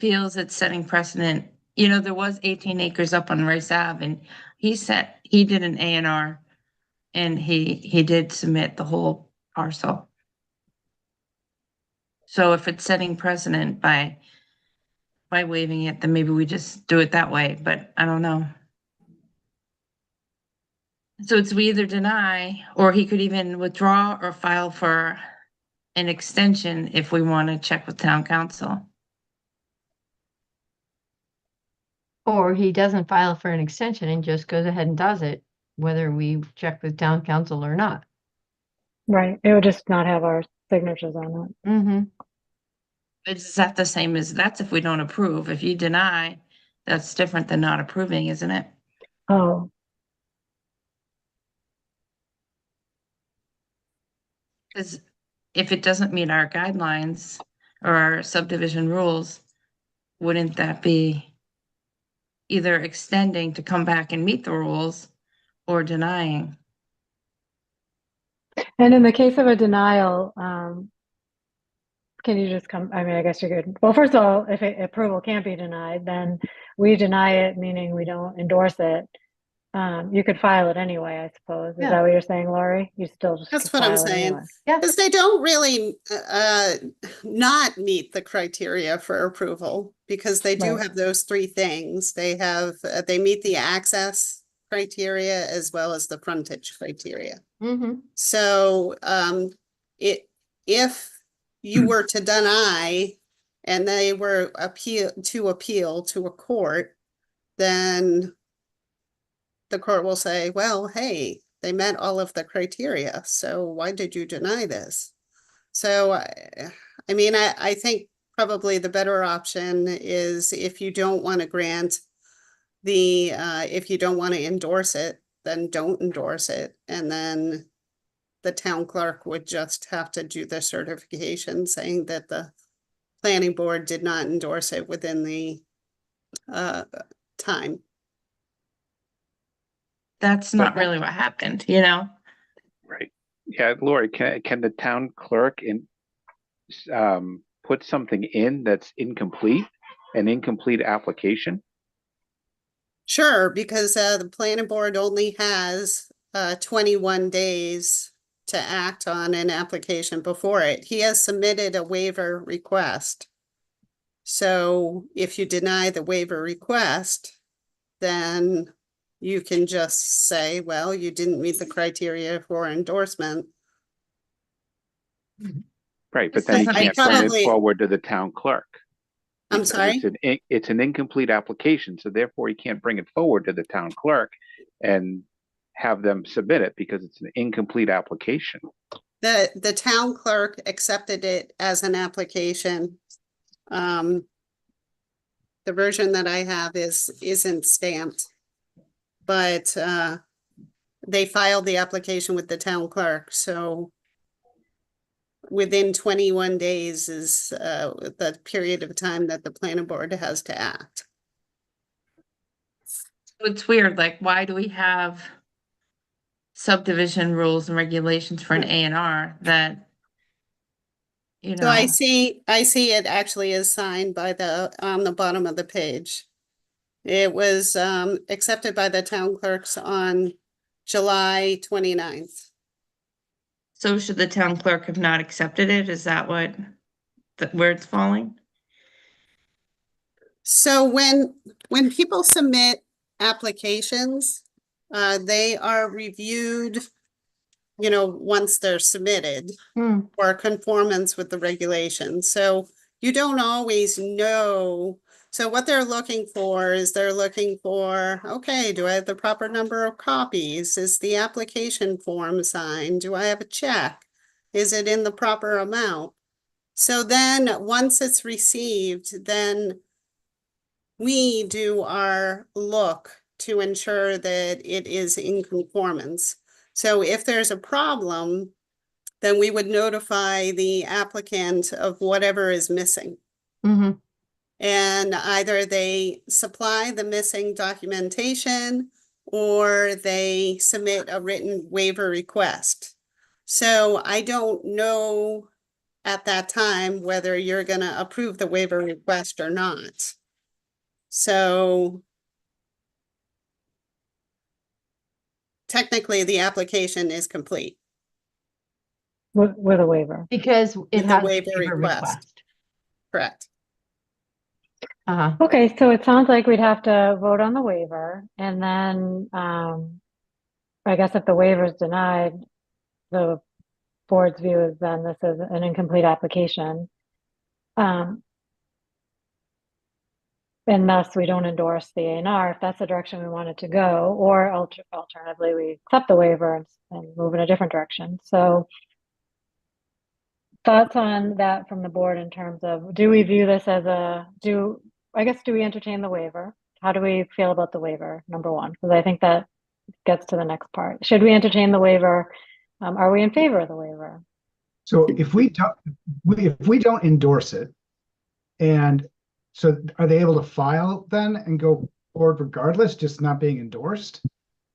feels it's setting precedent, there was 18 acres up on Rice Ave, and he did an A&R, and he did submit the whole parcel. So if it's setting precedent by waiving it, then maybe we just do it that way, but I don't know. So it's we either deny, or he could even withdraw or file for an extension if we want to check with town council. Or he doesn't file for an extension and just goes ahead and does it, whether we check with town council or not. Right. It would just not have our signatures on it. Mm-hmm. Is that the same as, that's if we don't approve. If you deny, that's different than not approving, isn't it? Oh, Because if it doesn't meet our guidelines or our subdivision rules, wouldn't that be either extending to come back and meet the rules or denying? and in the case of a denial, can you just come, I mean, I guess you could, well, first of all, if approval can't be denied, then we deny it, meaning we don't endorse it. You could file it anyway, I suppose. Is Yeah. that what you're saying, Lori? You still just That's could what I'm file it saying. anyway. Yeah. Because they don't really not meet the criteria for approval, because they do Right. have those three things. They have, they meet the access criteria as well as the frontage criteria. Mm-hmm. So if you were to deny and they were appeal to a court, then the court will say, well, hey, they met all of the criteria, so why did you deny this? So I mean, I think probably the better option is, if you don't want to grant if you don't want to endorse it, then don't endorse it, and then the town clerk would just have to do the certification saying that the planning board did not endorse it within the time. That's not really what happened, Right. Yeah, Lori, can the town clerk put something in that's incomplete, an incomplete application? Sure, because the planning board only has 21 days to act on an application before it. He has submitted a waiver request. So if you deny the waiver request, then you can just say, well, you didn't meet the criteria for endorsement. Right, but then he I can't bring it probably- forward to the town clerk. I'm because sorry? It's an incomplete application, so therefore he can't bring it forward to the town clerk and have them submit it because it's an incomplete application. The town clerk accepted it as an application. The version that I have isn't stamped. But they filed the application with the town clerk, so within 21 days is the period of time that the planning board has to act. It's weird, like, why do we have subdivision rules and regulations for an A&R that, So I see it actually is signed by on the bottom of the page. It was accepted by the town clerks on July 29th. So should the town clerk have not accepted it? Is that where it's falling? So when people submit applications, they are reviewed, once they're submitted Hmm, for conformance with the regulations. So you don't always know. So what they're looking for is they're looking for, okay, do I have the proper number of copies? Is the application form signed? Do I have a check? Is it in the proper amount? So then, once it's received, then we do our look to ensure that it is in conformance. So if there's a problem, then we would notify the applicant of whatever is missing. mhm. And either they supply the missing documentation or they submit a written waiver request. So I don't know at that time whether you're gonna approve the waiver request or not. So technically, the application is complete With a waiver. Because it with the has a waiver waiver request. request. Correct. Uh-huh. Okay, so it sounds like we'd have to vote on the waiver and then, I guess if the waiver is denied, the board's view is then this is an incomplete application. And thus we don't endorse the A&R if that's the direction we want it to go, or alternatively, we accept the waiver and move in a different direction. So thoughts on that from the board in terms of, do we view this as do we entertain the waiver? How do we feel about the waiver, number one? Because I think that gets to the next part. Should we entertain the waiver? Are we in favor of the waiver? So if we don't endorse it, and so are they able to file then and go forward regardless, just not being endorsed?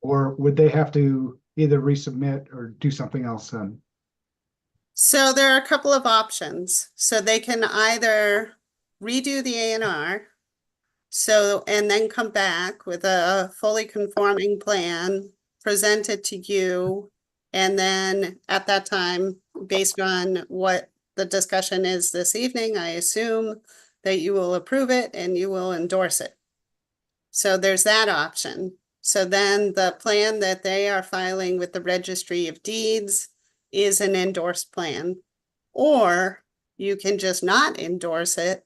Or would they have to either resubmit or do something else then? So there are a couple of options. So they can either redo the A&R, and then come back with a fully conforming plan, present it to you, and then at that time, based on what the discussion is this evening, I assume that you will approve it and you will endorse it. So there's that option. So then the plan that they are filing with the Registry of Deeds is an endorsed plan. Or you can just not endorse it.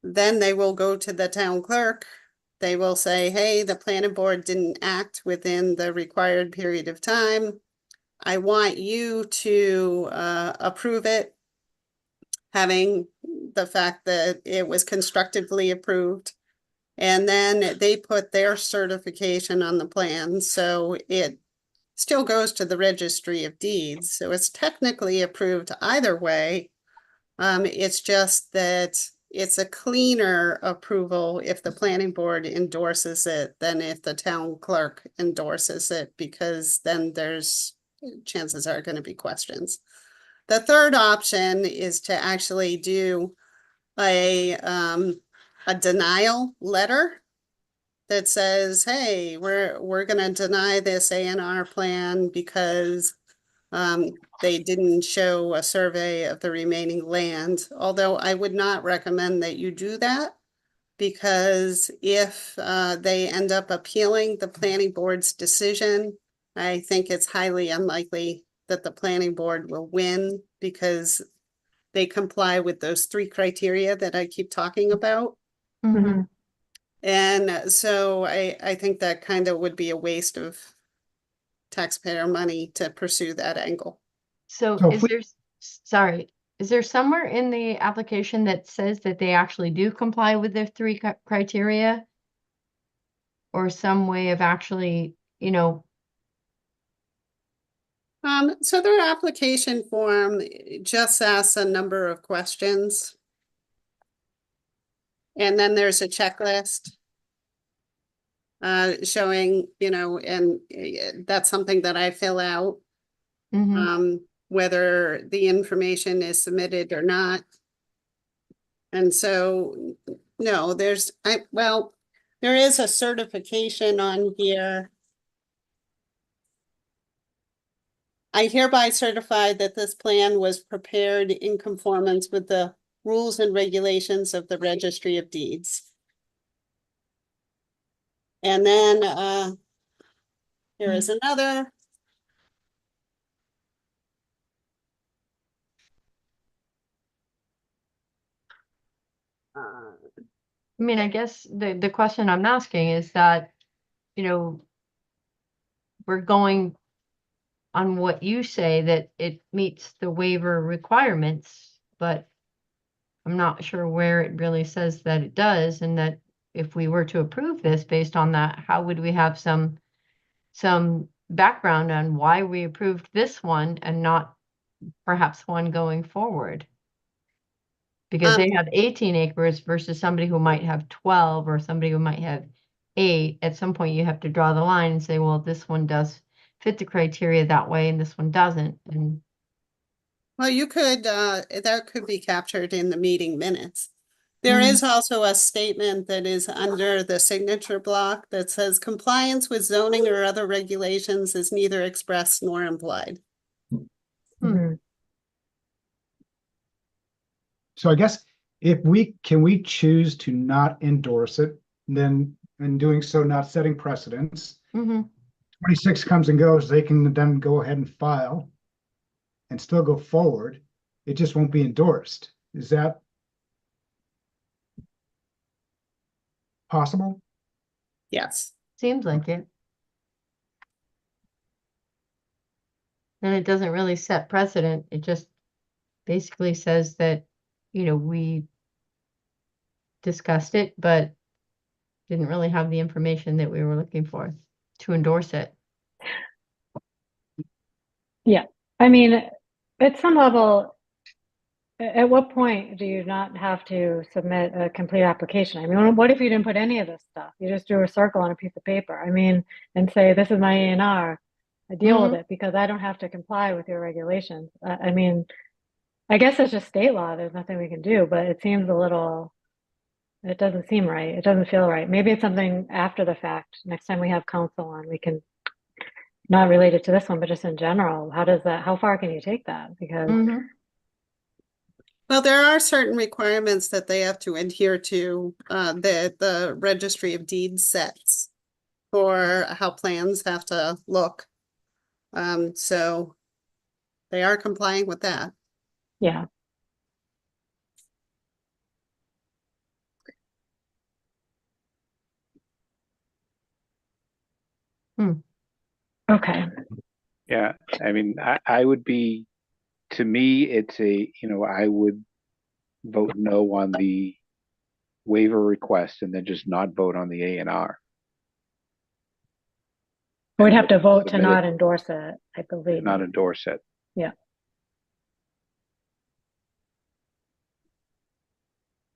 Then they will go to the town clerk. They will say, hey, the planning board didn't act within the required period of time. I want you to approve it, having the fact that it was constructively approved. And then they put their certification on the plan, so it still goes to the Registry of Deeds. So it's technically approved either way. It's just that it's a cleaner approval if the planning board endorses it than if the town clerk endorses it, because then chances are going to be questions. The third option is to actually do a denial letter that says, hey, we're gonna deny this A&R plan because they didn't show a survey of the remaining land. Although I would not recommend that you do that, because if they end up appealing the planning board's decision, I think it's highly unlikely that the planning board will win, because they comply with those 3 criteria that I keep talking about. Mhm. And so I think that kind of would be a waste of taxpayer money to pursue that angle. So So if we- sorry, is there somewhere in the application that says that they actually do comply with their 3 criteria? Or some way of actually, So their application form just asks a number of questions. And then there's a checklist showing, and that's something that I fill out, mhm. whether the information is submitted or not. And so, no, there is a certification on here. I hereby certify that this plan was prepared in conformance with the rules and regulations of the Registry of Deeds. And then here is another. I mean, I guess the question I'm asking is that, you know, we're going on what you say that it meets the waiver requirements, but I'm not sure where it really says that it does, and that if we were to approve this based on that, how would we have some background on why we approved this one and not perhaps one going forward? Because they have 18 acres versus somebody who might have 12 or somebody who might have 8. At some point, you have to draw the line and say, well, this one does fit the criteria that way and this one doesn't. And Well, you could, that could be captured in the meeting minutes. There is also a statement that is under the signature block that says compliance with zoning or other regulations is neither expressed nor implied. Mhm. So I guess can we choose to not endorse it, then in doing so, not setting precedents. Mhm. 26 comes and goes, they can then go ahead and file and still go forward. It just won't be endorsed. Is that possible? Yes. Seems like it. And it doesn't really set precedent. It just basically says that, you know, we discussed it, but didn't really have the information that we were looking for to endorse it. Yeah, I mean, at some level, at what point do you not have to submit a complete application? I mean, what if you didn't put any of this stuff? You just drew a circle on a piece of paper. I mean, and say, this is my A&R. I deal with it because I don't have to comply with your regulations. I mean, I guess it's just state law. There's nothing we can do, but it seems a little, it doesn't seem right. It doesn't feel right. Maybe it's something after the fact. Next time we have counsel on, we can, not related to this one, but just in general, how far can you take that? Because Well, there are certain requirements that they have to adhere to, that the Registry of Deeds sets for how plans have to look. So they are complying with that. yeah. Okay. Yeah, I mean, I would be, to me, it's I would vote no on the waiver request and then just not vote on the A&R. We'd And have to vote to submit not it, endorse it, I believe. not endorse it. Yeah.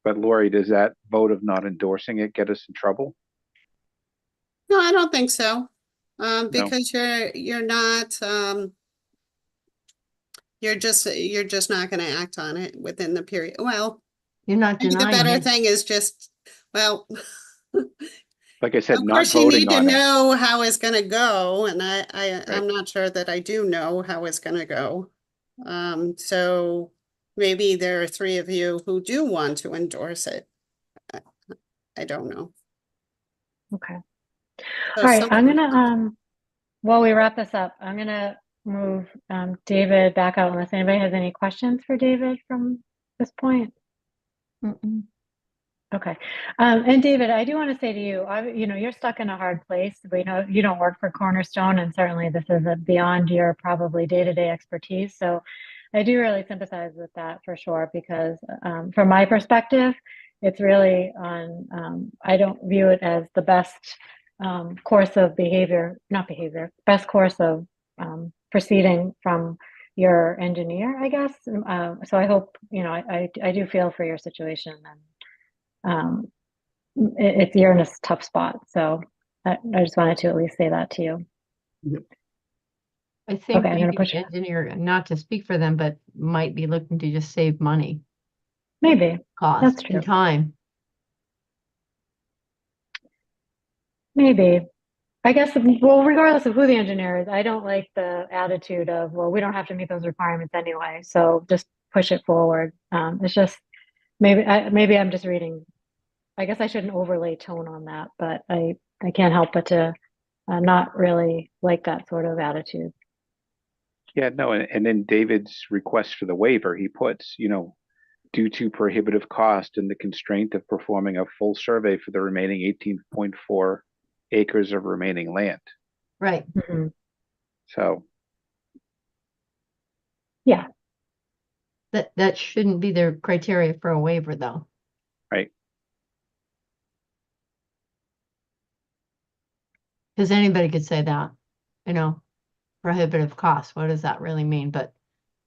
But Lori, does that vote of not endorsing it get us in trouble? No, I don't think so. No. Because you're not, you're just not gonna act on it within the period. Well, You're not maybe the denying better it. thing is just, well, Like I said, of not course you voting need to on it. know how it's gonna go, and I'm Right. not sure that I do know how it's gonna go. So maybe there are 3 of you who do want to endorse it. I don't know. Okay. So All right, some- I'm gonna, while we wrap this up, I'm gonna move David back out unless anybody has any questions for David from this point. Okay. And David, I do want to say to you, you're stuck in a hard place. We know you don't work for Cornerstone, and certainly this is beyond your probably day-to-day expertise. So I do really sympathize with that for sure, because from my perspective, it's really I don't view it as the best course of best course of proceeding from your engineer, I guess. So I hope, I do feel for your situation, and you're in a tough spot. So I just wanted to at least say that to you. I think Okay, I'm gonna maybe push the it. engineer, not to speak for them, but might be looking to just save money, Maybe, cost, that's true. and time. Maybe. I guess, well, regardless of who the engineer is, I don't like the attitude of, well, we don't have to meet those requirements anyway, so just push it forward. It's just, maybe I'm just reading. I guess I shouldn't overlay tone on that, but I can't help but to not really like that sort of attitude. Yeah, no, and in David's request for the waiver, he puts, due to prohibitive cost and the constraint of performing a full survey for the remaining 18.4 acres of remaining land. Right. Mhm. So, Yeah. That shouldn't be their criteria for a waiver, though. right. Because anybody could say that, prohibitive cost. What does that really mean? But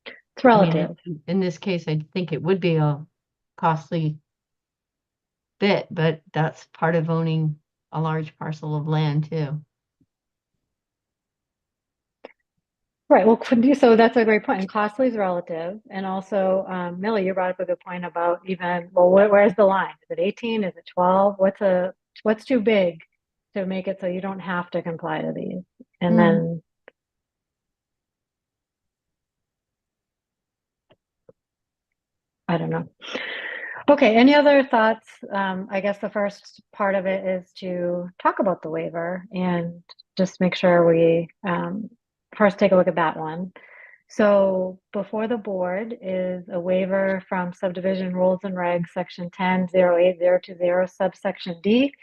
It's I mean, relative. in this case, I think it would be a costly bit, but that's part of owning a large parcel of land too. Right. Well, so that's a great point. And costly is relative. And also, Millie, you brought up a good point about where's the line? Is it 18? Is it 12? What's too big to make it so you don't have to comply to these? And then I don't know. Okay, any other thoughts? I guess the first part of it is to talk about the waiver and just make sure we first take a look at that one. So before the board is a waiver from subdivision rules and regs, section 10.08.020, subsection D,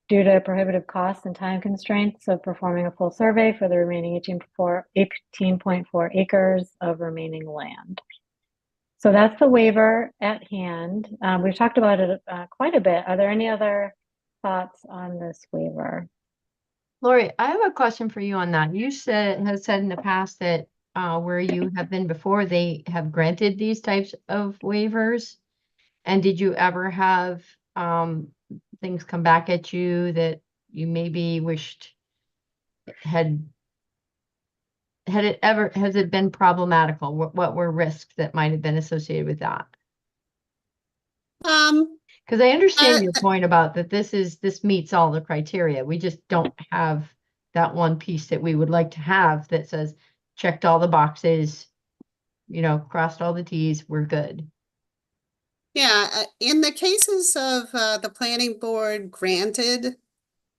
due to prohibitive costs and time constraints of performing a full survey for the remaining 18.4 acres of remaining land. So that's the waiver at hand. We've talked about it quite a bit. Are there any other thoughts on this waiver? Lori, I have a question for you on that. You have said in the past that where you have been before, they have granted these types of waivers. And did you ever have things come back at you that you maybe wished has it been problematical? What were risks that might have been associated with that? Because I understand your point about that this meets all the criteria. We just don't have that one piece that we would like to have that says checked all the boxes, crossed all the T's, we're good. Yeah, in the cases of the planning board granted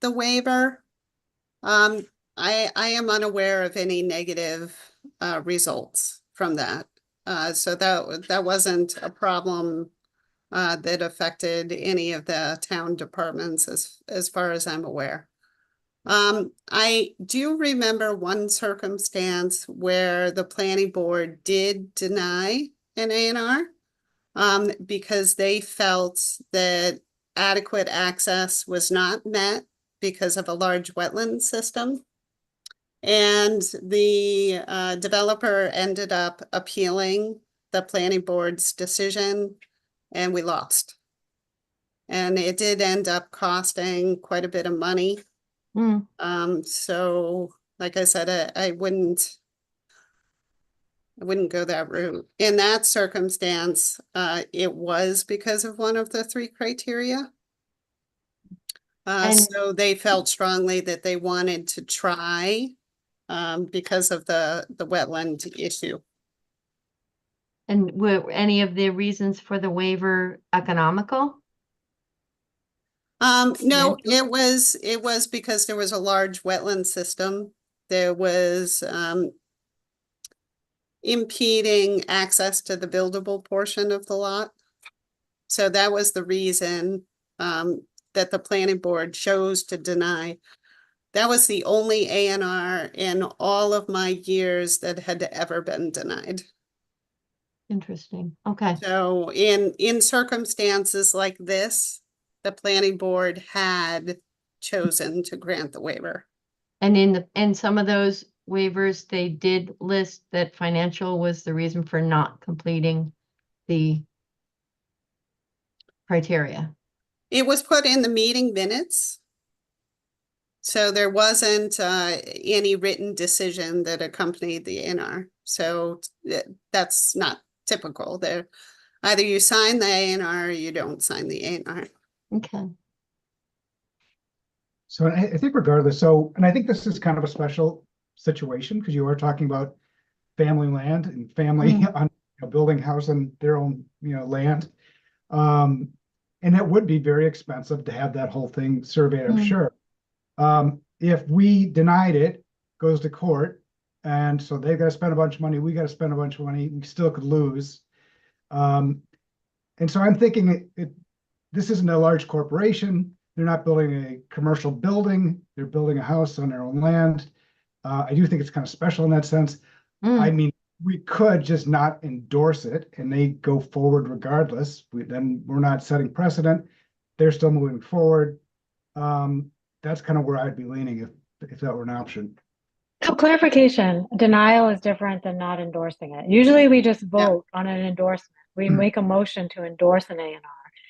the waiver, I am unaware of any negative results from that. So that wasn't a problem that affected any of the town departments as far as I'm aware. I do remember one circumstance where the planning board did deny an A&R because they felt that adequate access was not met because of a large wetland system. And the developer ended up appealing the planning board's decision, and we lost. And it did end up costing quite a bit of money. So like I said, I wouldn't go that route. In that circumstance, it was because of one of the three criteria. So they felt strongly that they wanted to try because of the wetland issue. And were any of the reasons for the waiver economical? No, it was because there was a large wetland system. There was impeding access to the buildable portion of the lot. So that was the reason that the planning board chose to deny. That was the only A&R in all of my years that had ever been denied. Interesting. Okay. So in circumstances like this, the planning board had chosen to grant the waiver. And in some of those waivers, they did list that financial was the reason for not completing the criteria. It was put in the meeting minutes. So there wasn't any written decision that accompanied the A&R. So that's not typical. There, either you sign the A&R or you don't sign the A&R. Okay. So I think regardless, and I think this is kind of a special situation because you are talking about family land and family on building house on their own, land. And it would be very expensive to have that whole thing surveyed, I'm Mm. sure. If we denied it, goes to court, and so they've got to spend a bunch of money, we got to spend a bunch of money, we still could lose. And so I'm thinking this isn't a large corporation. They're not building a commercial building. They're building a house on their own land. I do think it's kind of special in that sense. I Mm. mean, we could just not endorse it and they go forward regardless. Then we're not setting precedent. They're still moving forward. That's kind of where I'd be leaning if that were an option. So clarification, denial is different than not endorsing it. Usually we just vote on an endorsement. We make a motion to endorse an A&R.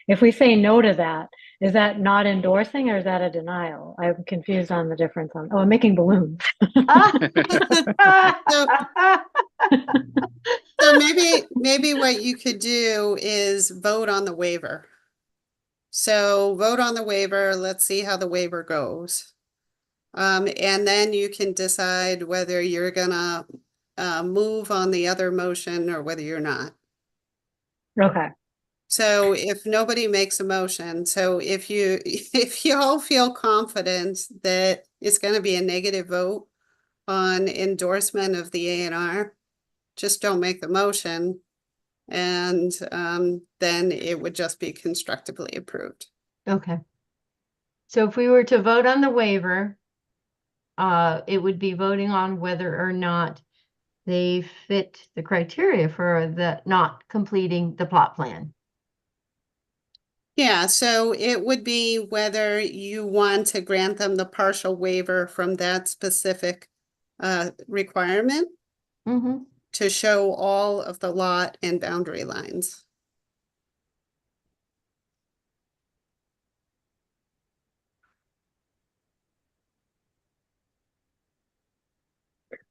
If we say no to that, is that not endorsing or is that a denial? I'm confused on the difference on, oh, I'm making balloons. So maybe what you could do is vote on the waiver. So vote on the waiver, let's see how the waiver goes. And then you can decide whether you're gonna move on the other motion or whether you're not. Okay. So if nobody makes a motion, so if you if you all feel confident that it's gonna be a negative vote on endorsement of the A&R, just don't make the motion. And then it would just be constructively approved. Okay. So if we were to vote on the waiver, it would be voting on whether or not they fit the criteria for the not completing the plot plan. Yeah, so it would be whether you want to grant them the partial waiver from that specific requirement Mm-hmm. to show all of the lot and boundary lines.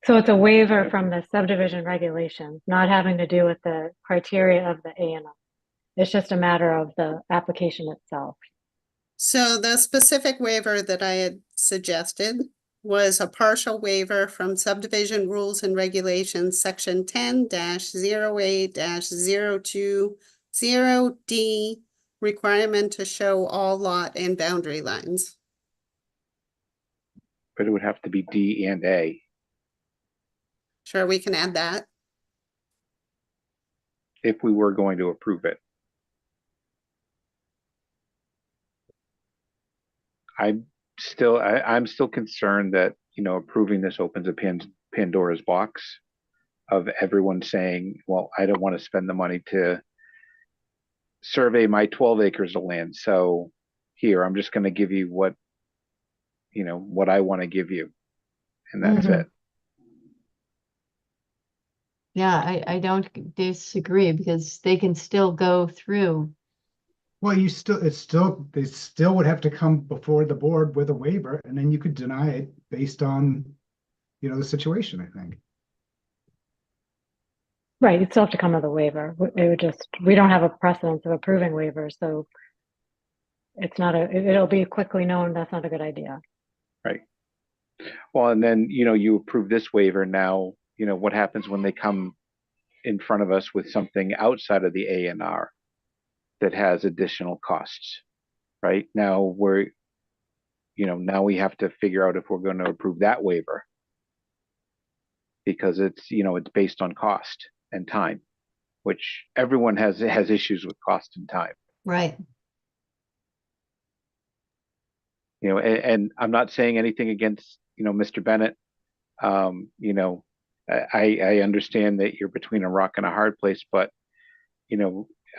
So it's a waiver from the subdivision regulations, not having to do with the criteria of the A&R. It's just a matter of the application itself. So the specific waiver that I had suggested was a partial waiver from subdivision rules and regulations, section 10-08-020D, requirement to show all lot and boundary lines. But it would have to be D and A Sure, we can add that. if we were going to approve it. I'm still concerned that, approving this opens a Pandora's box of everyone saying, well, I don't want to spend the money to survey my 12 acres of land. So here, I'm just going to give you what I want to give you. And that's Mhm. it. Yeah, I don't disagree because they can still go through. Well, they still would have to come before the board with a waiver, and then you could deny it based on, the situation, I think. Right, you'd still have to come with a waiver. We don't have a precedence of approving waivers, so it'll be quickly known that's not a good idea. Right. Well, and then, you approve this waiver now, what happens when they come in front of us with something outside of the A&R that has additional costs, right? Now now we have to figure out if we're going to approve that waiver because it's based on cost and time, which everyone has issues with cost and time. Right. And I'm not saying anything against, Mr. Bennett. I understand that you're between a rock and a hard place, but,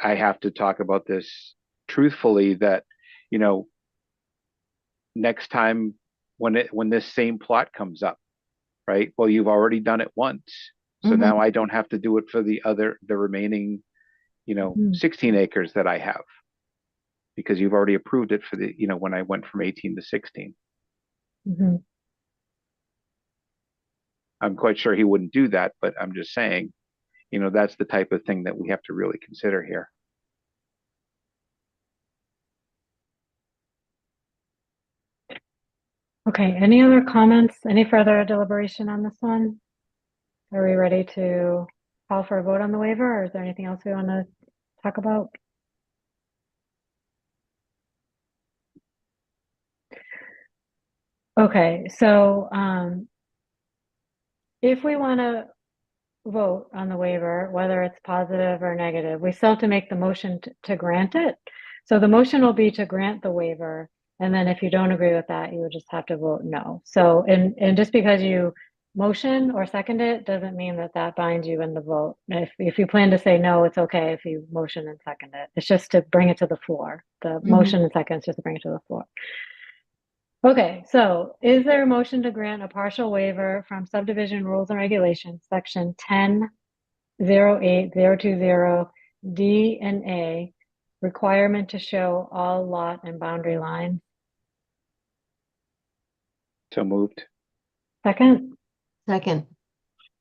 I have to talk about this truthfully that, next time when this same plot comes up, right? Well, you've already done it once. So now I don't have to do it for the remaining, 16 acres that I have because you've already approved it for the, when I went from 18 to 16. Mm-hmm. I'm quite sure he wouldn't do that, but I'm just saying, that's the type of thing that we have to really consider here. Okay, any other comments? Any further deliberation on this one? Are we ready to call for a vote on the waiver, or is there anything else we want to talk about? Okay, so, if we want to vote on the waiver, whether it's positive or negative, we still have to make the motion to grant it. So the motion will be to grant the waiver, and then if you don't agree with that, you would just have to vote no. So, and just because you motion or second it, doesn't mean that that binds you in the vote. If you plan to say no, it's okay if you motion and second it. It's just to bring it to the floor. The motion and second is just to bring it to the floor. Okay, so is there a motion to grant a partial waiver from subdivision rules and regulations, section 10.08.020 D and A, requirement to show all lot and boundary lines? So moved. Second? Second,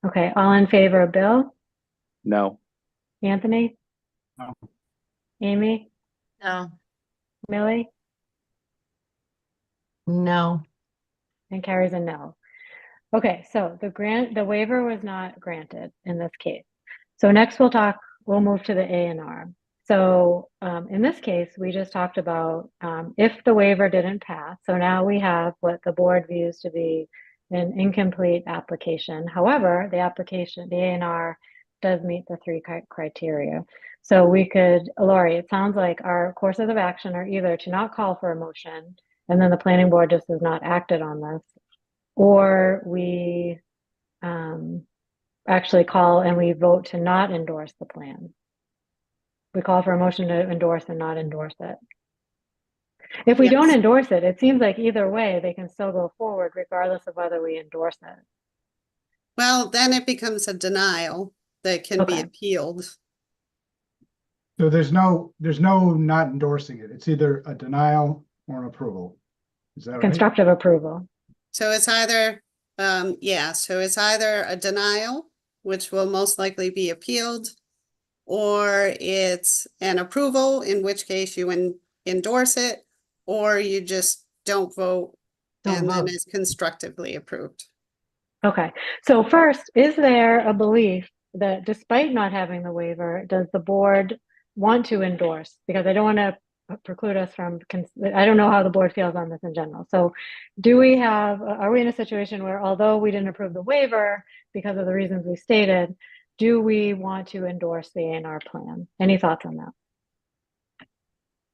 Okay, all in favor, Bill? No. Anthony? No. Amy? No, Millie? no. And Carrie's a no. Okay, so the waiver was not granted in this case. So next we'll move to the A&R. So in this case, we just talked about if the waiver didn't pass. So now we have what the board views to be an incomplete application. However, the A&R does meet the three criteria. So we could, Lori, it sounds like our courses of action are either to not call for a motion, and then the planning board just has not acted on this, or we actually call and we vote to not endorse the plan. We call for a motion to endorse and not endorse it. If we don't Yes. endorse it, it seems like either way, they can still go forward regardless of whether we endorse it. Well, then it becomes a denial that can be Okay. appealed. So there's no not endorsing it. It's either a denial or an approval. Is that right? Constructive approval. So it's either, so it's either a denial, which will most likely be appealed, or it's an approval, in which case you endorse it, or you just don't vote Don't and then vote. it's constructively approved. Okay, so first, is there a belief that despite not having the waiver, does the board want to endorse? Because I don't want to preclude us from, I don't know how the board feels on this in general. So are we in a situation where although we didn't approve the waiver because of the reasons we stated, do we want to endorse the A&R plan? Any thoughts on that?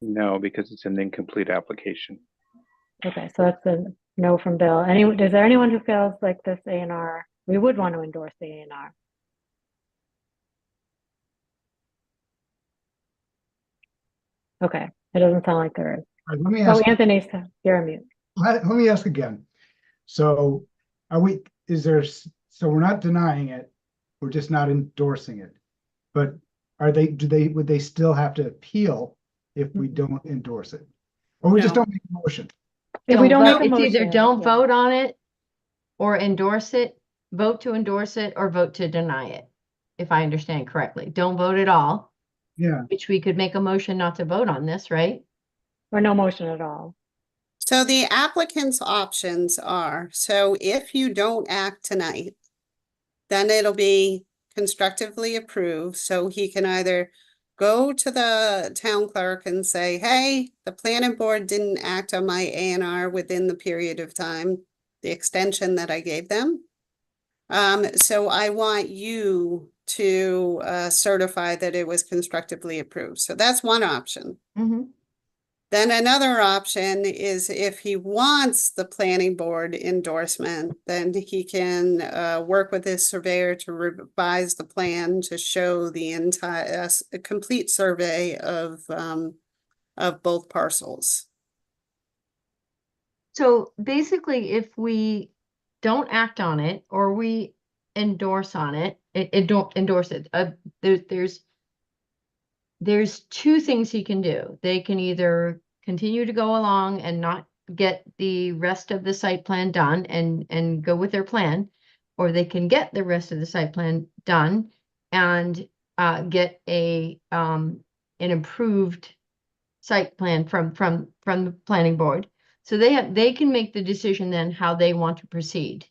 No, because it's an incomplete application. Okay, so that's a no from Bill. Is there anyone who feels like this A&R, we would want to endorse the A&R? Okay, it doesn't sound like there is. All right, let me Oh, ask, Anthony, you're on mute. let me ask again. So so we're not denying it, we're just not endorsing it. But would they still have to appeal if we don't endorse it? Or we just No. don't make a motion? If we don't make a It's either motion, don't yeah. vote on it or endorse it, vote to endorse it or vote to deny it, if I understand correctly. Don't vote at all, Yeah, which we could make a motion not to vote on this, right? Or no motion at all. So the applicant's options are, so if you don't act tonight, then it'll be constructively approved. So he can either go to the town clerk and say, hey, the planning board didn't act on my A&R within the period of time, the extension that I gave them. So I want you to certify that it was constructively approved. So that's one option. Mm-hmm. Then another option is if he wants the planning board endorsement, then he can work with his surveyor to revise the plan to show the entire complete survey of both parcels. So basically, if we don't act on it or we endorse on it, don't endorse it. There's two things he can do. They can either continue to go along and not get the rest of the site plan done and go with their plan, or they can get the rest of the site plan done and get an improved site plan from the planning board. So they can make the decision then how they want to proceed.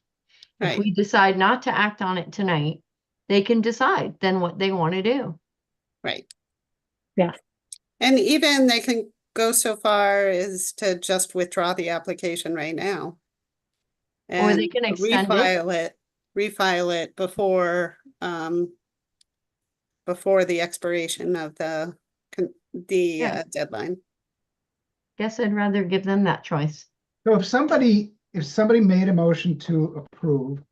If Right, we decide not to act on it tonight, they can decide then what they want to do. right. Yes. And even they can go so far as to just withdraw the application right now. Or they and can extend it. refile it before the expiration of the Yeah. deadline. Guess I'd rather give them that choice. So if somebody made a motion to approve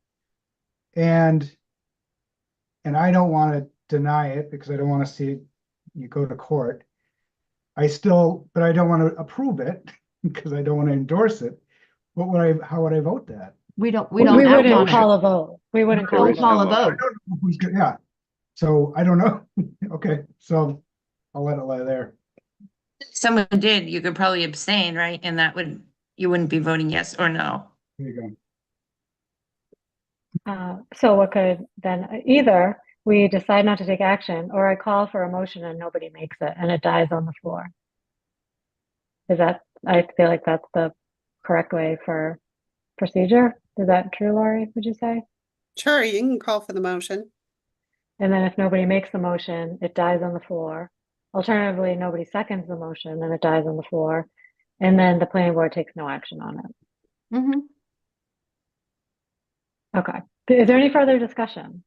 and I don't want to deny it because I don't want to see you go to court. But I don't want to approve it because I don't want to endorse it. How would I vote that? We don't We act wouldn't on call it. a vote. We wouldn't call a Don't call a vote. I vote. don't know who's good, yeah. So I don't know. Okay, so I'll let it lie there. If someone did, you could probably abstain, right? And you wouldn't be voting yes or no. There you go. So what could then either we decide not to take action, or I call for a motion and nobody makes it and it dies on the floor. I feel like that's the correct way for procedure. Is that true, Lori, would you say? Sure, you can call for the motion. And then if nobody makes the motion, it dies on the floor. Alternatively, nobody seconds the motion, then it dies on the floor. And then the planning board takes no action on it. Mhm. Okay. Is there any further discussion?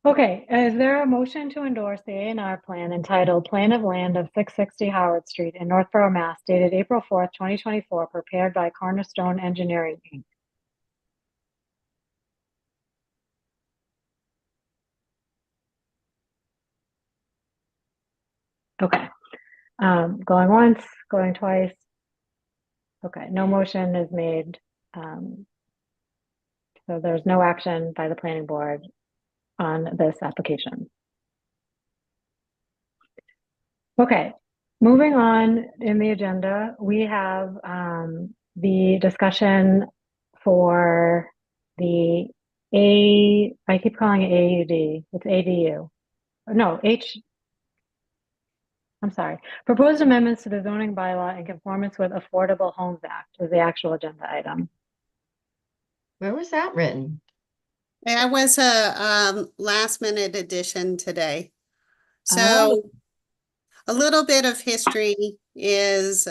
Okay, is there a motion to endorse the A&R plan entitled Plan of Land of 660 Howard Street in Northborough, Mass, dated April 4th, 2024, prepared by Cornerstone Engineering, Inc.? Okay. Going once, going twice. Okay, no motion is made. So there's no action by the planning board on this application. Okay, moving on in the agenda, we have the discussion for the I keep calling it AUD, it's ADU. No, I'm sorry. Proposed amendments to the zoning bylaw in conformance with Affordable Homes Act is the actual agenda item. Where was that written? That was a last minute addition today. Oh. So a little bit of history is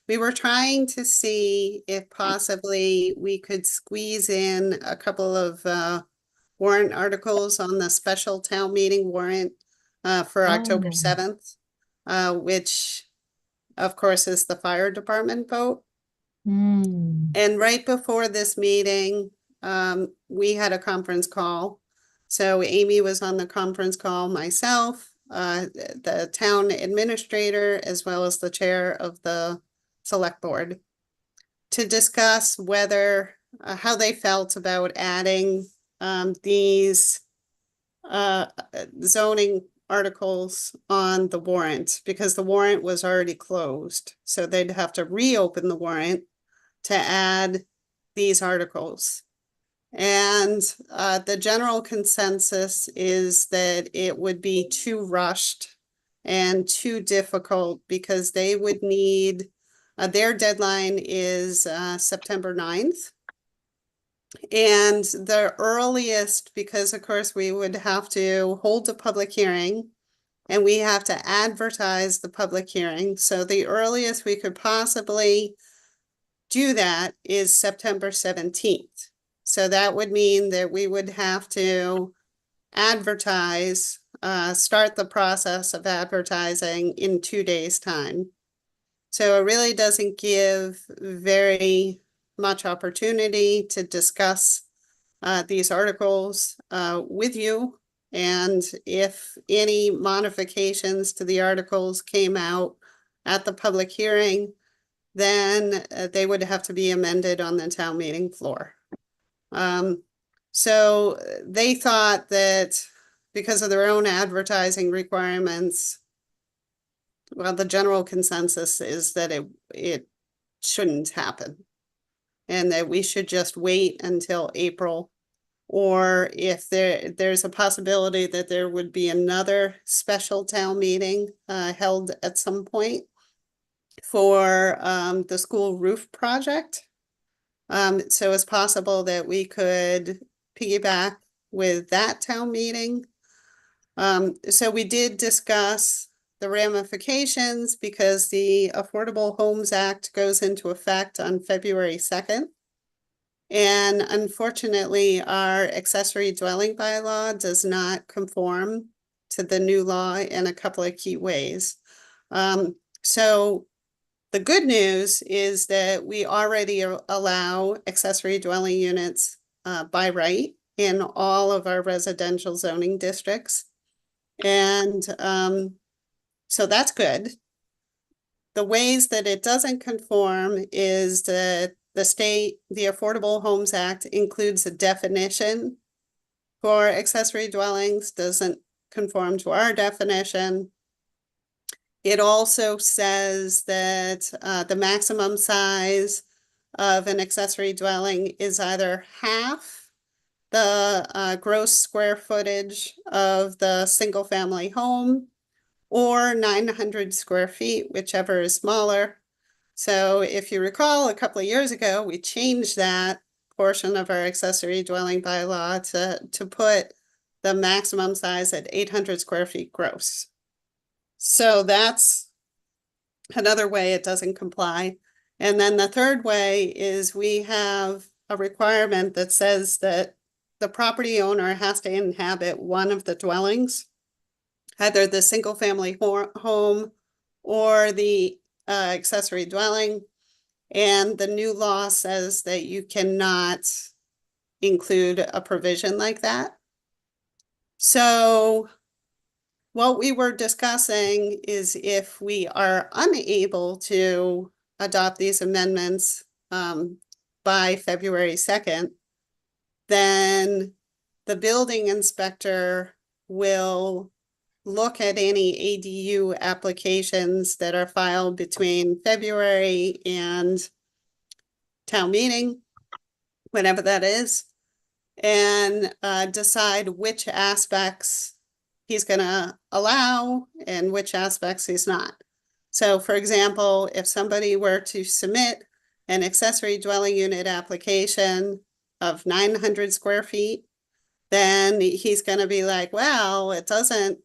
we were trying to see if possibly we could squeeze in a couple of warrant articles on the special town meeting warrant for October Oh. 7th, which of course is the fire department vote. Hmm. And right before this meeting, we had a conference call. So Amy was on the conference call, myself, the town administrator, as well as the chair of the select board, to discuss whether, how they felt about adding these zoning articles on the warrant, because the warrant was already closed. So they'd have to reopen the warrant to add these articles. And the general consensus is that it would be too rushed and too difficult because they would need, their deadline is September 9th. And the earliest, because of course we would have to hold a public hearing and we have to advertise the public hearing. So the earliest we could possibly do that is September 17th. So that would mean that we would have to advertise, start the process of advertising in 2 days' time. So it really doesn't give very much opportunity to discuss these articles with you. And if any modifications to the articles came out at the public hearing, then they would have to be amended on the town meeting floor. So they thought that because of their own advertising requirements, well, the general consensus is that it shouldn't happen and that we should just wait until April. Or if there's a possibility that there would be another special town meeting held at some point for the school roof project. So it's possible that we could piggyback with that town meeting. So we did discuss the ramifications because the Affordable Homes Act goes into effect on February 2nd. And unfortunately, our accessory dwelling bylaw does not conform to the new law in a couple of key ways. So the good news is that we already allow accessory dwelling units by right in all of our residential zoning districts. And so that's good. The ways that it doesn't conform is that the Affordable Homes Act includes a definition for accessory dwellings, doesn't conform to our definition. It also says that the maximum size of an accessory dwelling is either half the gross square footage of the single family home or 900 square feet, whichever is smaller. So if you recall, a couple of years ago, we changed that portion of our accessory dwelling bylaw to put the maximum size at 800 square feet gross. So that's another way it doesn't comply. And then the third way is we have a requirement that says that the property owner has to inhabit one of the dwellings, either the single family home or the accessory dwelling. And the new law says that you cannot include a provision like that. So what we were discussing is if we are unable to adopt these amendments by February 2nd, then the building inspector will look at any ADU applications that are filed between February and town meeting, whenever that is, and decide which aspects he's going to allow and which aspects he's not. So for example, if somebody were to submit an accessory dwelling unit application of 900 square feet, then he's going to be like, well, it doesn't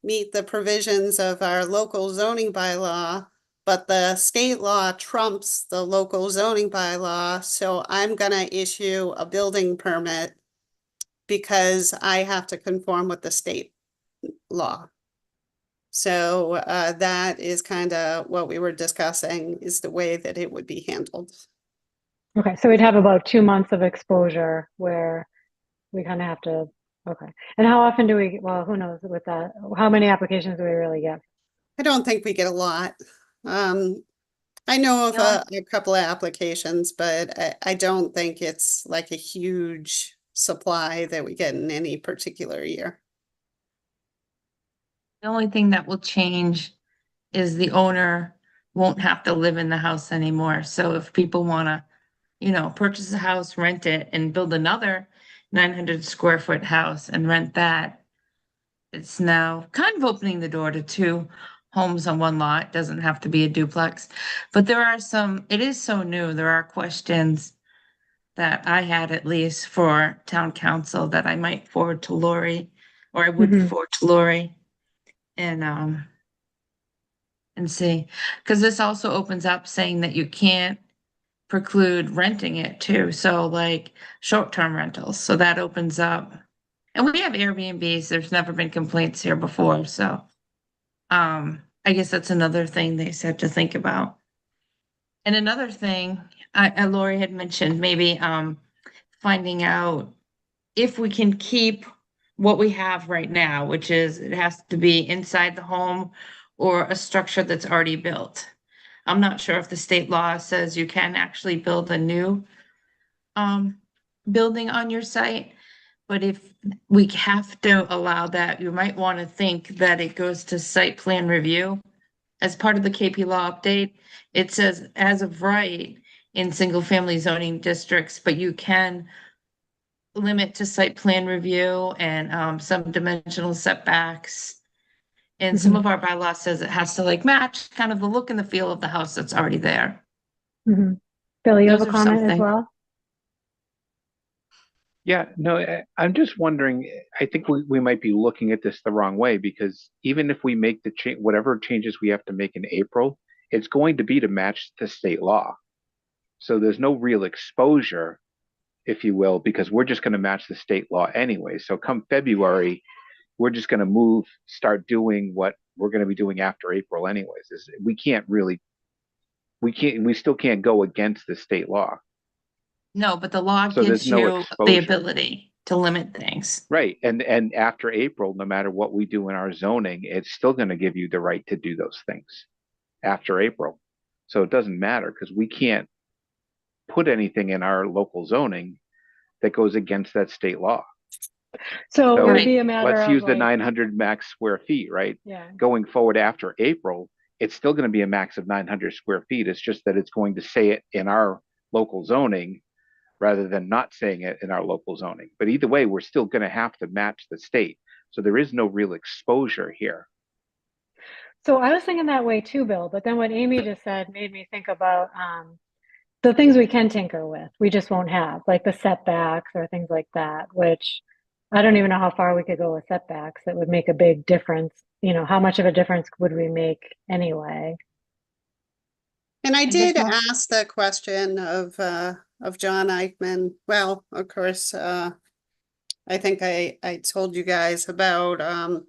meet the provisions of our local zoning bylaw, but the state law trumps the local zoning bylaw, so I'm going to issue a building permit because I have to conform with the state law. So that is kind of what we were discussing, is the way that it would be handled. Okay, so we'd have about 2 months of exposure where we kind of have to, okay. And how often do we, well, who knows with that? How many applications do we really get? I don't think we get a lot. I know of No. a couple of applications, but I don't think it's like a huge supply that we get in any particular year. The only thing that will change is the owner won't have to live in the house anymore. So if people want to, purchase a house, rent it, and build another 900 square foot house and rent that, it's now kind of opening the door to 2 homes on one lot. It doesn't have to be a duplex. But it is so new. There are questions that I had, at least for town council, that I might forward to Lori, or I would Mhm. forward to Lori and see, because this also opens up saying that you can't preclude renting it too. So like short-term rentals. So that opens up, and we have Airbnbs. There's never been complaints here before. So I guess that's another thing they said to think about. And another thing, Lori had mentioned maybe finding out if we can keep what we have right now, which is it has to be inside the home or a structure that's already built. I'm not sure if the state law says you can actually build a new building on your site, but if we have to allow that, you might want to think that it goes to site plan review. As part of the KP law update, it says as of right in single family zoning districts, but you can limit to site plan review and some dimensional setbacks. And some of our bylaw says it has to like match kind of the look and the feel of the house that's already there. Mhm. Billy, you have a Those are comment as something. well? Yeah, no, I'm just wondering, I think we might be looking at this the wrong way because even if we make the change, whatever changes we have to make in April, it's going to be to match the state law. So there's no real exposure, if you will, because we're just going to match the state law anyway. So come February, we're just going to start doing what we're going to be doing after April anyways. We still can't go against the state law. No, but the law So there's gives no you the exposure. ability to limit things. Right. And after April, no matter what we do in our zoning, it's still going to give you the right to do those things after April. So it doesn't matter because we can't put anything in our local zoning that goes against that state law. So it So would Right. be a matter let's of use the like, 900 max square feet, right? yeah. Going forward after April, it's still going to be a max of 900 square feet. It's just that it's going to say it in our local zoning rather than not saying it in our local zoning. But either way, we're still going to have to match the state. So there is no real exposure here. So I was thinking that way too, Bill, but then what Amy just said made me think about the things we can tinker with, we just won't have, like the setbacks or things like that, which I don't even know how far we could go with setbacks that would make a big difference. You know, how much of a difference would we make anyway? And I guess did what- ask the question of John Eichman. Well, of course, I think I told you guys about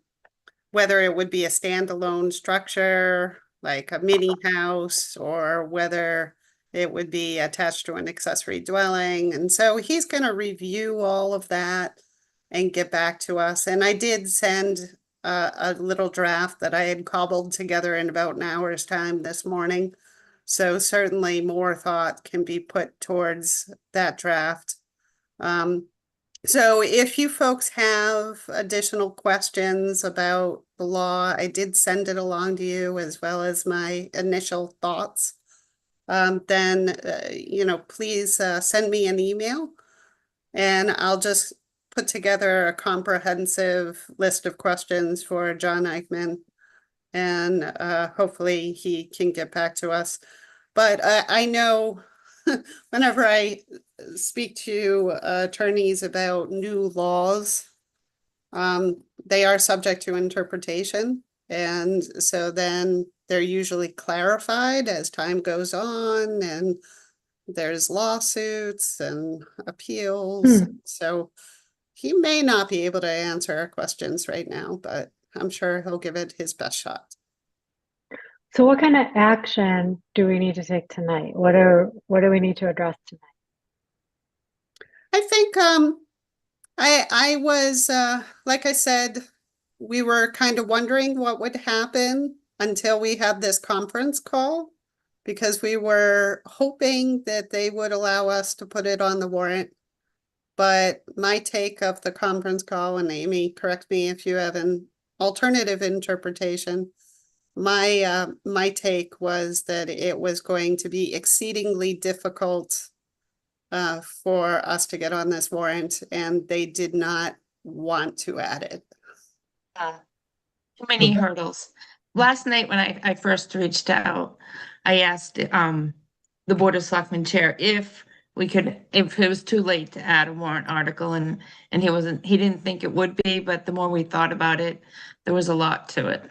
whether it would be a standalone structure, like a mini house, or whether it would be attached to an accessory dwelling. And so he's going to review all of that and get back to us. And I did send a little draft that I had cobbled together in about an hour's time this morning. So certainly more thought can be put towards that draft. So if you folks have additional questions about the law, I did send it along to you as well as my initial thoughts. Then, please send me an email and I'll just put together a comprehensive list of questions for John Eichman. And hopefully he can get back to us. But I know whenever I speak to attorneys about new laws, they are subject to interpretation. And so then they're usually clarified as time goes on and there's lawsuits and appeals. So he may not be able to answer our questions right now, but I'm sure he'll give it his best shot. So what kind of action do we need to take tonight? What do we need to address tonight? I think I was like I said, we were kind of wondering what would happen until we had this conference call because we were hoping that they would allow us to put it on the warrant. But my take of the conference call, and Amy, correct me if you have an alternative interpretation. My take was that it was going to be exceedingly difficult for us to get on this warrant, and they did not want to add it. Too many Okay. hurdles. Last night when I first reached out, I asked the Board of Selectmen chair if it was too late to add a warrant article and he didn't think it would be, but the more we thought about it, there was a lot to it.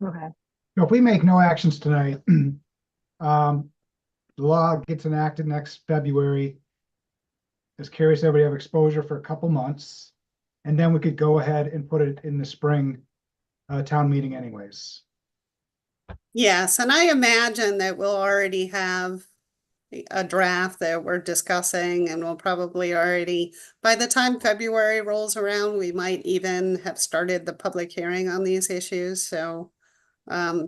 Okay. So if we make no actions tonight, the law gets enacted next February. As Carrie said, we have exposure for a couple months, and then we could go ahead and put it in the spring town meeting anyways. Yes, and I imagine that we'll already have a draft that we're discussing, and we'll probably already, by the time February rolls around, we might even have started the public hearing on these issues. So I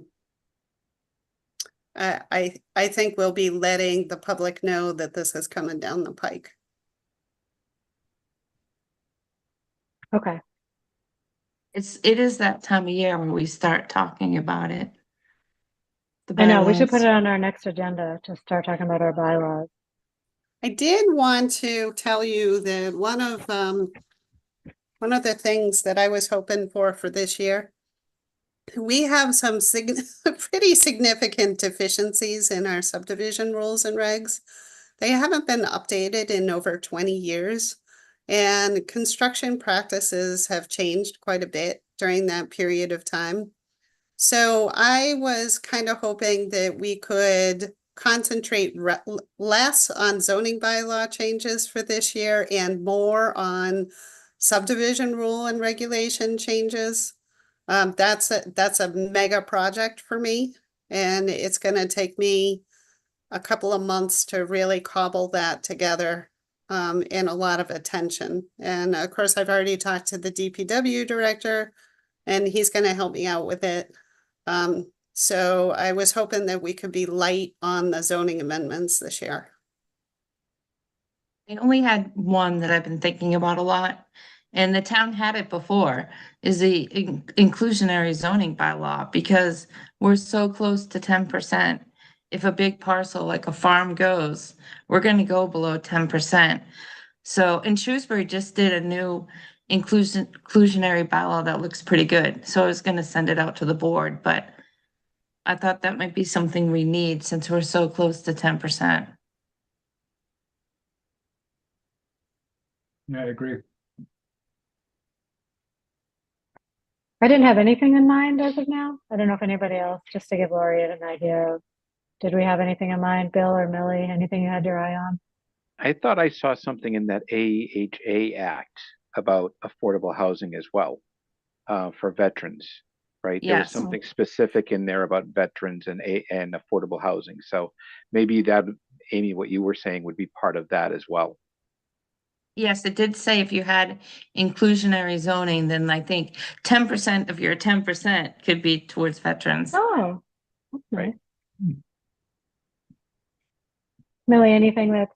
think we'll be letting the public know that this is coming down the pike. Okay. It is that time of year when we start talking about it. The I know, we should put bylaws. it on our next agenda to start talking about our bylaws. I did want to tell you that one of the things that I was hoping for this year, we have some pretty significant deficiencies in our subdivision rules and regs They haven't been updated in over 20 years. And construction practices have changed quite a bit during that period of time. So I was kind of hoping that we could concentrate less on zoning bylaw changes for this year and more on subdivision rule and regulation changes. That's a mega project for me, and it's gonna take me a couple of months to really cobble that together, and a lot of attention. And of course, I've already talked to the DPW director, and he's gonna help me out with it. So I was hoping that we could be light on the zoning amendments this year. I only had one that I've been thinking about a lot, and the town had it before, is the inclusionary zoning bylaw, because we're so close to 10%. If a big parcel like a farm goes, we're gonna go below 10%. So, and Shrewsbury just did a new inclusionary bylaw that looks pretty good, so I was gonna send it out to the board, but I thought that might be something we need since we're so close to 10%. Yeah, I agree. I didn't have anything in mind as of now. I don't know if anybody else, just to give Lori an idea of, did we have anything in mind, Bill or Millie, anything you had your eye on? I thought I saw something in that AHA Act about affordable housing as well, for veterans, right? There was Yes. something specific in there about veterans and affordable housing. So maybe that, Amy, what you were saying would be part of that as well. Yes, it did say if you had inclusionary zoning, then I think 10% of your 10% could be towards veterans. Oh, that's Right. nice. Millie, anything that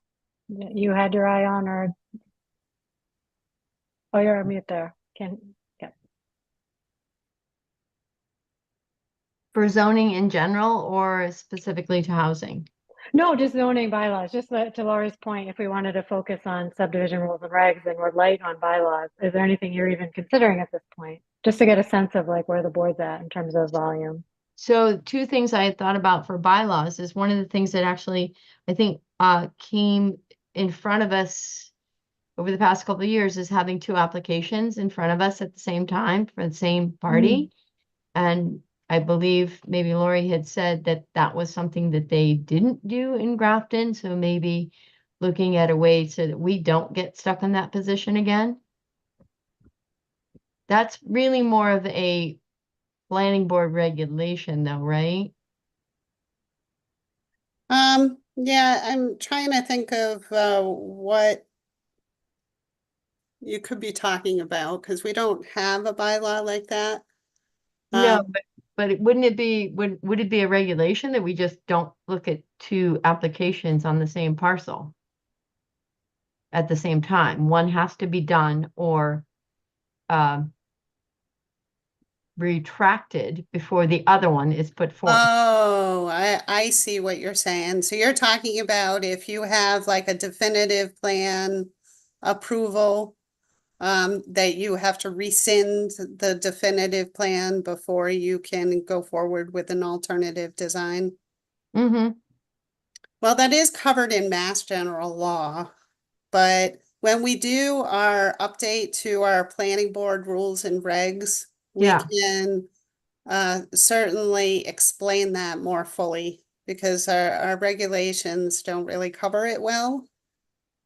you had your eye on, or? Oh, you're on mute there. Yeah. For zoning in general or specifically to housing? No, just zoning bylaws, just to Lori's point, if we wanted to focus on subdivision rules and regs and we're light on bylaws, is there anything you're even considering at this point? Just to get a sense of like where the board's at in terms of volume. So two things I had thought about for bylaws is one of the things that actually I think came in front of us over the past couple of years is having two applications in front of us at the same time for the same party. And I believe maybe Lori had said that that was something that they didn't do in Grafton. So maybe looking at a way so that we don't get stuck in that position again. That's really more of a planning board regulation though, right? Yeah, I'm trying to think of what you could be talking about, because we don't have a bylaw like that. No, Um, but wouldn't it be, would it be a regulation that we just don't look at two applications on the same parcel at the same time? One has to be done or retracted before the other one is put forth. Oh, I see what you're saying. So you're talking about if you have like a definitive plan approval, that you have to rescind the definitive plan before you can go forward with an alternative design. Mm-hmm. Well, that is covered in Mass General Law, but when we do our update to our planning board rules and regs, we Yeah. can certainly explain that more fully, because our regulations don't really cover it well.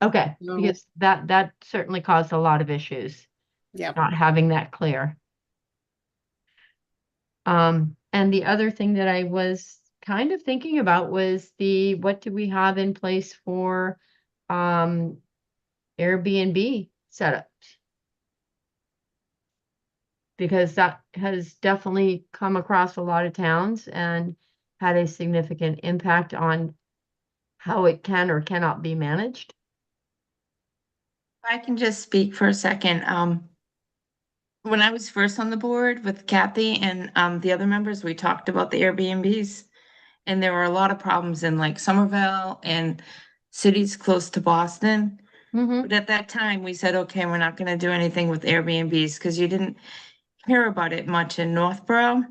Okay, No. because that certainly caused a lot of issues, Yeah. not having that clear. And the other thing that I was kind of thinking about was what do we have in place for Airbnb setups? Because that has definitely come across a lot of towns and had a significant impact on how it can or cannot be managed. I can just speak for a second. When I was first on the board with Kathy and the other members, we talked about the Airbnbs. And there were a lot of problems in like Somerville and cities close to Boston. Mm-hmm. But at that time, we said, okay, we're not gonna do anything with Airbnbs because you didn't hear about it much in Northborough.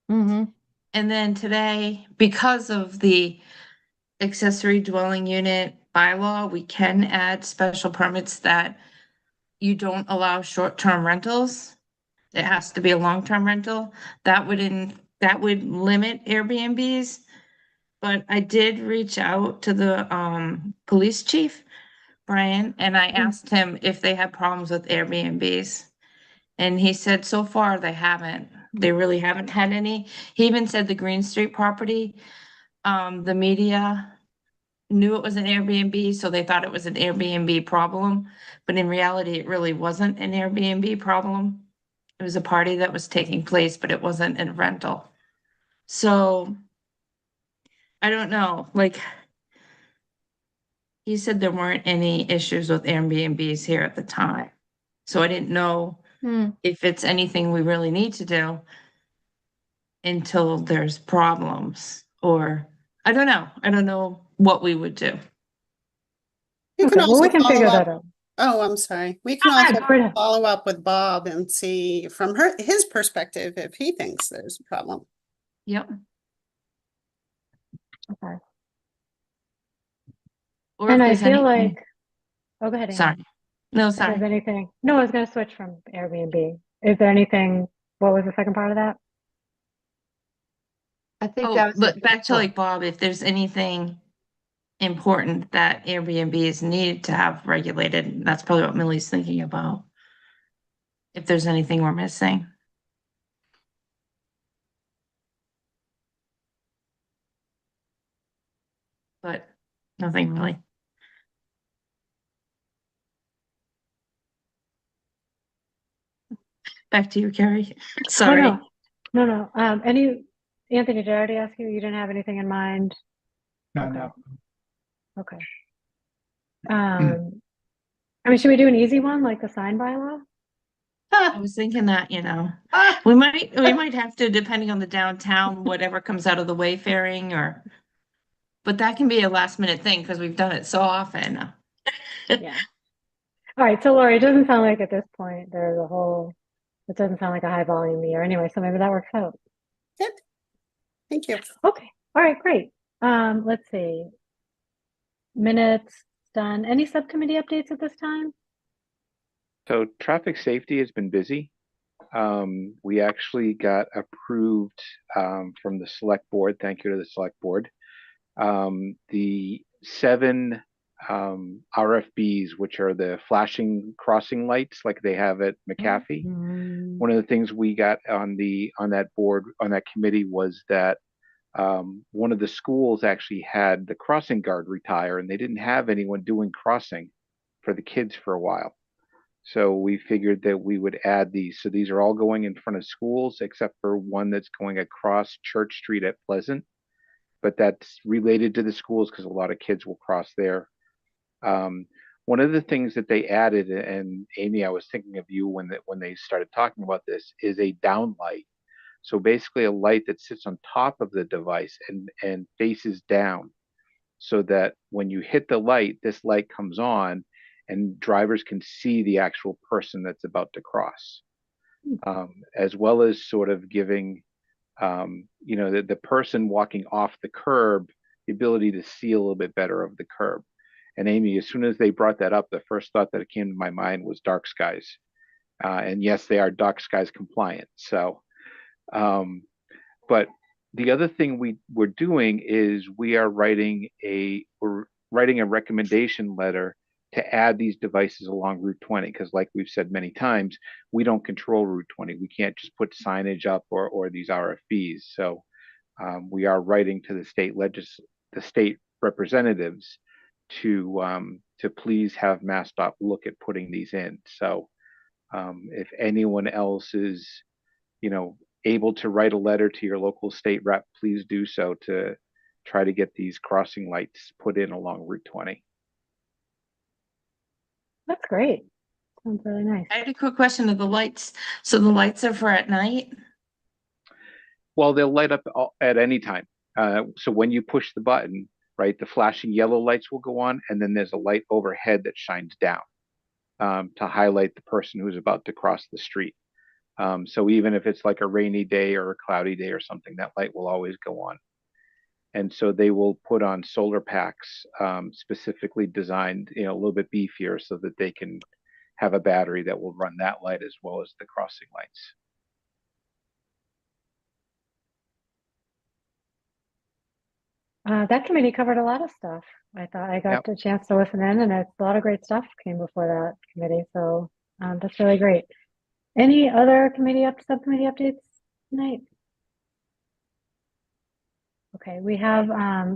Mm-hmm. And then today, because of the accessory dwelling unit bylaw, we can add special permits that you don't allow short-term rentals. It has to be a long-term rental. That would limit Airbnbs. But I did reach out to the police chief, Brian, and I asked him if they had problems with Airbnbs. And he said so far they haven't. They really haven't had any. He even said the Green Street property, the media knew it was an Airbnb, so they thought it was an Airbnb problem. But in reality, it really wasn't an Airbnb problem. It was a party that was taking place, but it wasn't a rental. So I don't know, like he said there weren't any issues with Airbnbs here at the time. So I didn't know if it's anything we really need to do until there's problems, or I don't know. I don't know what we would do. You can Okay, well, also we can figure follow that up. out. Oh, I'm sorry. We can Go ahead, also go ahead. follow up with Bob and see from his perspective if he thinks there's a problem. Yep. Okay. Or And if I there's feel anything, like, oh, go ahead, Amy. sorry. No, If there's sorry. anything, no, I was gonna switch from Airbnb. Is there anything, what was the second part of that? I think Oh, that was but it. back to like Bob, if there's anything important that Airbnbs need to have regulated, that's probably what Millie's thinking about. If there's anything we're missing. But nothing really. Back to you, Carrie. Oh, Sorry. no. Anthony, did I already ask you? You didn't have anything in mind? No, Okay. no. Okay. I mean, should we do an easy one, like the sign bylaw? I was thinking that, we might have to, depending on the downtown, whatever comes out of the wayfaring but that can be a last minute thing because we've done it so often. Yeah. All right, so Lori, it doesn't sound like at this point there's it doesn't sound like a high volume year anyway, so maybe that works out. Good. Thank you. Okay, all right, great. Let's see. Minutes done. Any subcommittee updates at this time? So traffic safety has been busy. We actually got approved from the select board. Thank you to the select board. The 7 RFBs, which are the flashing crossing lights like they have at McAfee. One of the things we got on that board, on that committee, was that one of the schools actually had the crossing guard retire, and they didn't have anyone doing crossing for the kids for a while. So we figured that we would add these. So these are all going in front of schools, except for one that's going across Church Street at Pleasant. But that's related to the schools because a lot of kids will cross there. One of the things that they added, and Amy, I was thinking of you when they started talking about this, is a down light. So basically a light that sits on top of the device and faces down, so that when you hit the light, this light comes on and drivers can see the actual person that's about to cross, as well as sort of giving the person walking off the curb the ability to see a little bit better of the curb. And Amy, as soon as they brought that up, the first thought that came to my mind was dark skies. And yes, they are dark skies compliant. So, but the other thing we're doing is we're writing a recommendation letter to add these devices along Route 20, because like we've said many times, we don't control Route 20. We can't just put signage up or these RFBs. So we are writing to the state representatives to please have MassDOT look at putting these in. So if anyone else is, able to write a letter to your local state rep, please do so to try to get these crossing lights put in along Route 20. That's great. Sounds really nice. I had a quick question of the lights. So the lights are for at night? Well, they'll light up at any time. So when you push the button, right, the flashing yellow lights will go on, and then there's a light overhead that shines down to highlight the person who's about to cross the street. So even if it's like a rainy day or a cloudy day or something, that light will always go on. And so they will put on solar packs, specifically designed, a little bit beefier so that they can have a battery that will run that light as well as the crossing lights. That committee covered a lot of stuff. I thought I got Yep. a chance to listen in, and a lot of great stuff came before that committee. So that's really great. Any other subcommittee updates tonight? Okay, we have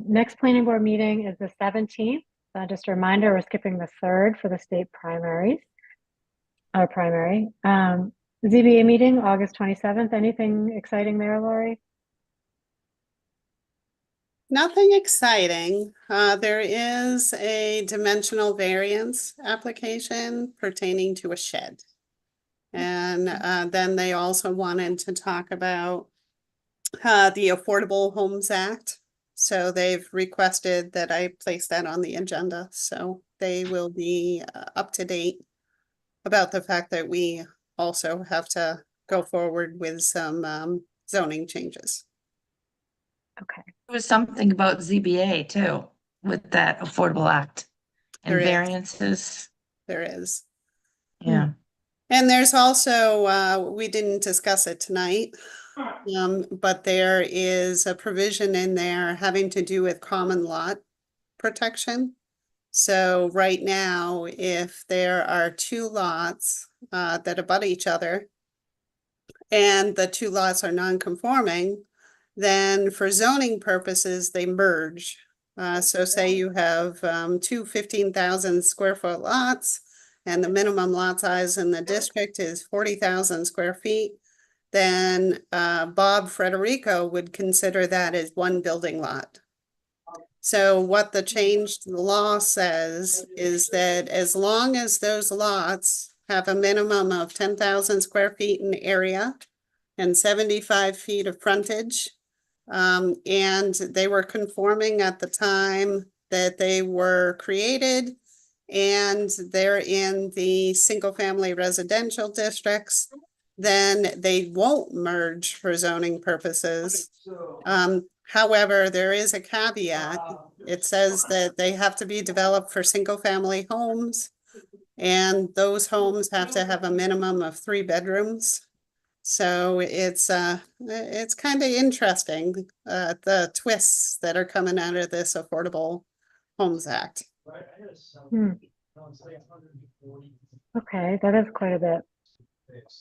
next planning board meeting is the 17th. Just a reminder, we're skipping the 3rd for the state primaries. Our primary. ZBA meeting August 27th. Anything exciting there, Lori? Nothing exciting. There is a dimensional variance application pertaining to a shed. And then they also wanted to talk about the Affordable Homes Act. So they've requested that I place that on the agenda. So they will be up to date about the fact that we also have to go forward with some zoning changes. Okay. There was something about ZBA too, with that Affordable Act and There is. variances. There is. Yeah. And there's also, we didn't discuss it tonight, but there is a provision in there having to do with common lot protection. So right now, if there are 2 lots that abut each other and the 2 lots are non-conforming, then for zoning purposes, they merge. So say you have 2 15,000 square foot lots and the minimum lot size in the district is 40,000 square feet, then Bob Frederico would consider that as one building lot. So what the change to the law says is that as long as those lots have a minimum of 10,000 square feet in area and 75 feet of frontage, and they were conforming at the time that they were created, and they're in the single-family residential districts, then they won't merge for zoning purposes. However, there is a caveat. It says that they have to be developed for single-family homes, and those homes have to have a minimum of 3 bedrooms. So it's kind of interesting, the twists that are coming out of this Affordable Homes Act. Okay, that is quite a bit.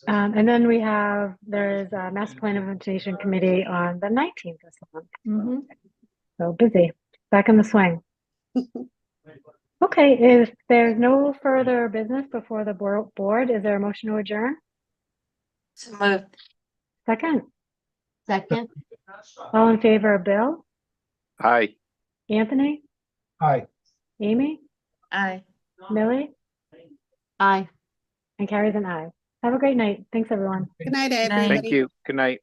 And then there's a Master Plan Implementation Committee on the 19th of this month. So busy, back in the swing. Okay, if there's no further business before the board, is there a motion to adjourn? So moved. Second, Second, all in favor of Bill, Aye. Anthony, Hi. Amy, Aye. Millie, aye. and Carrie's an aye. Have a great night. Thanks, everyone. Good night, night. everybody. Thank you. Good night.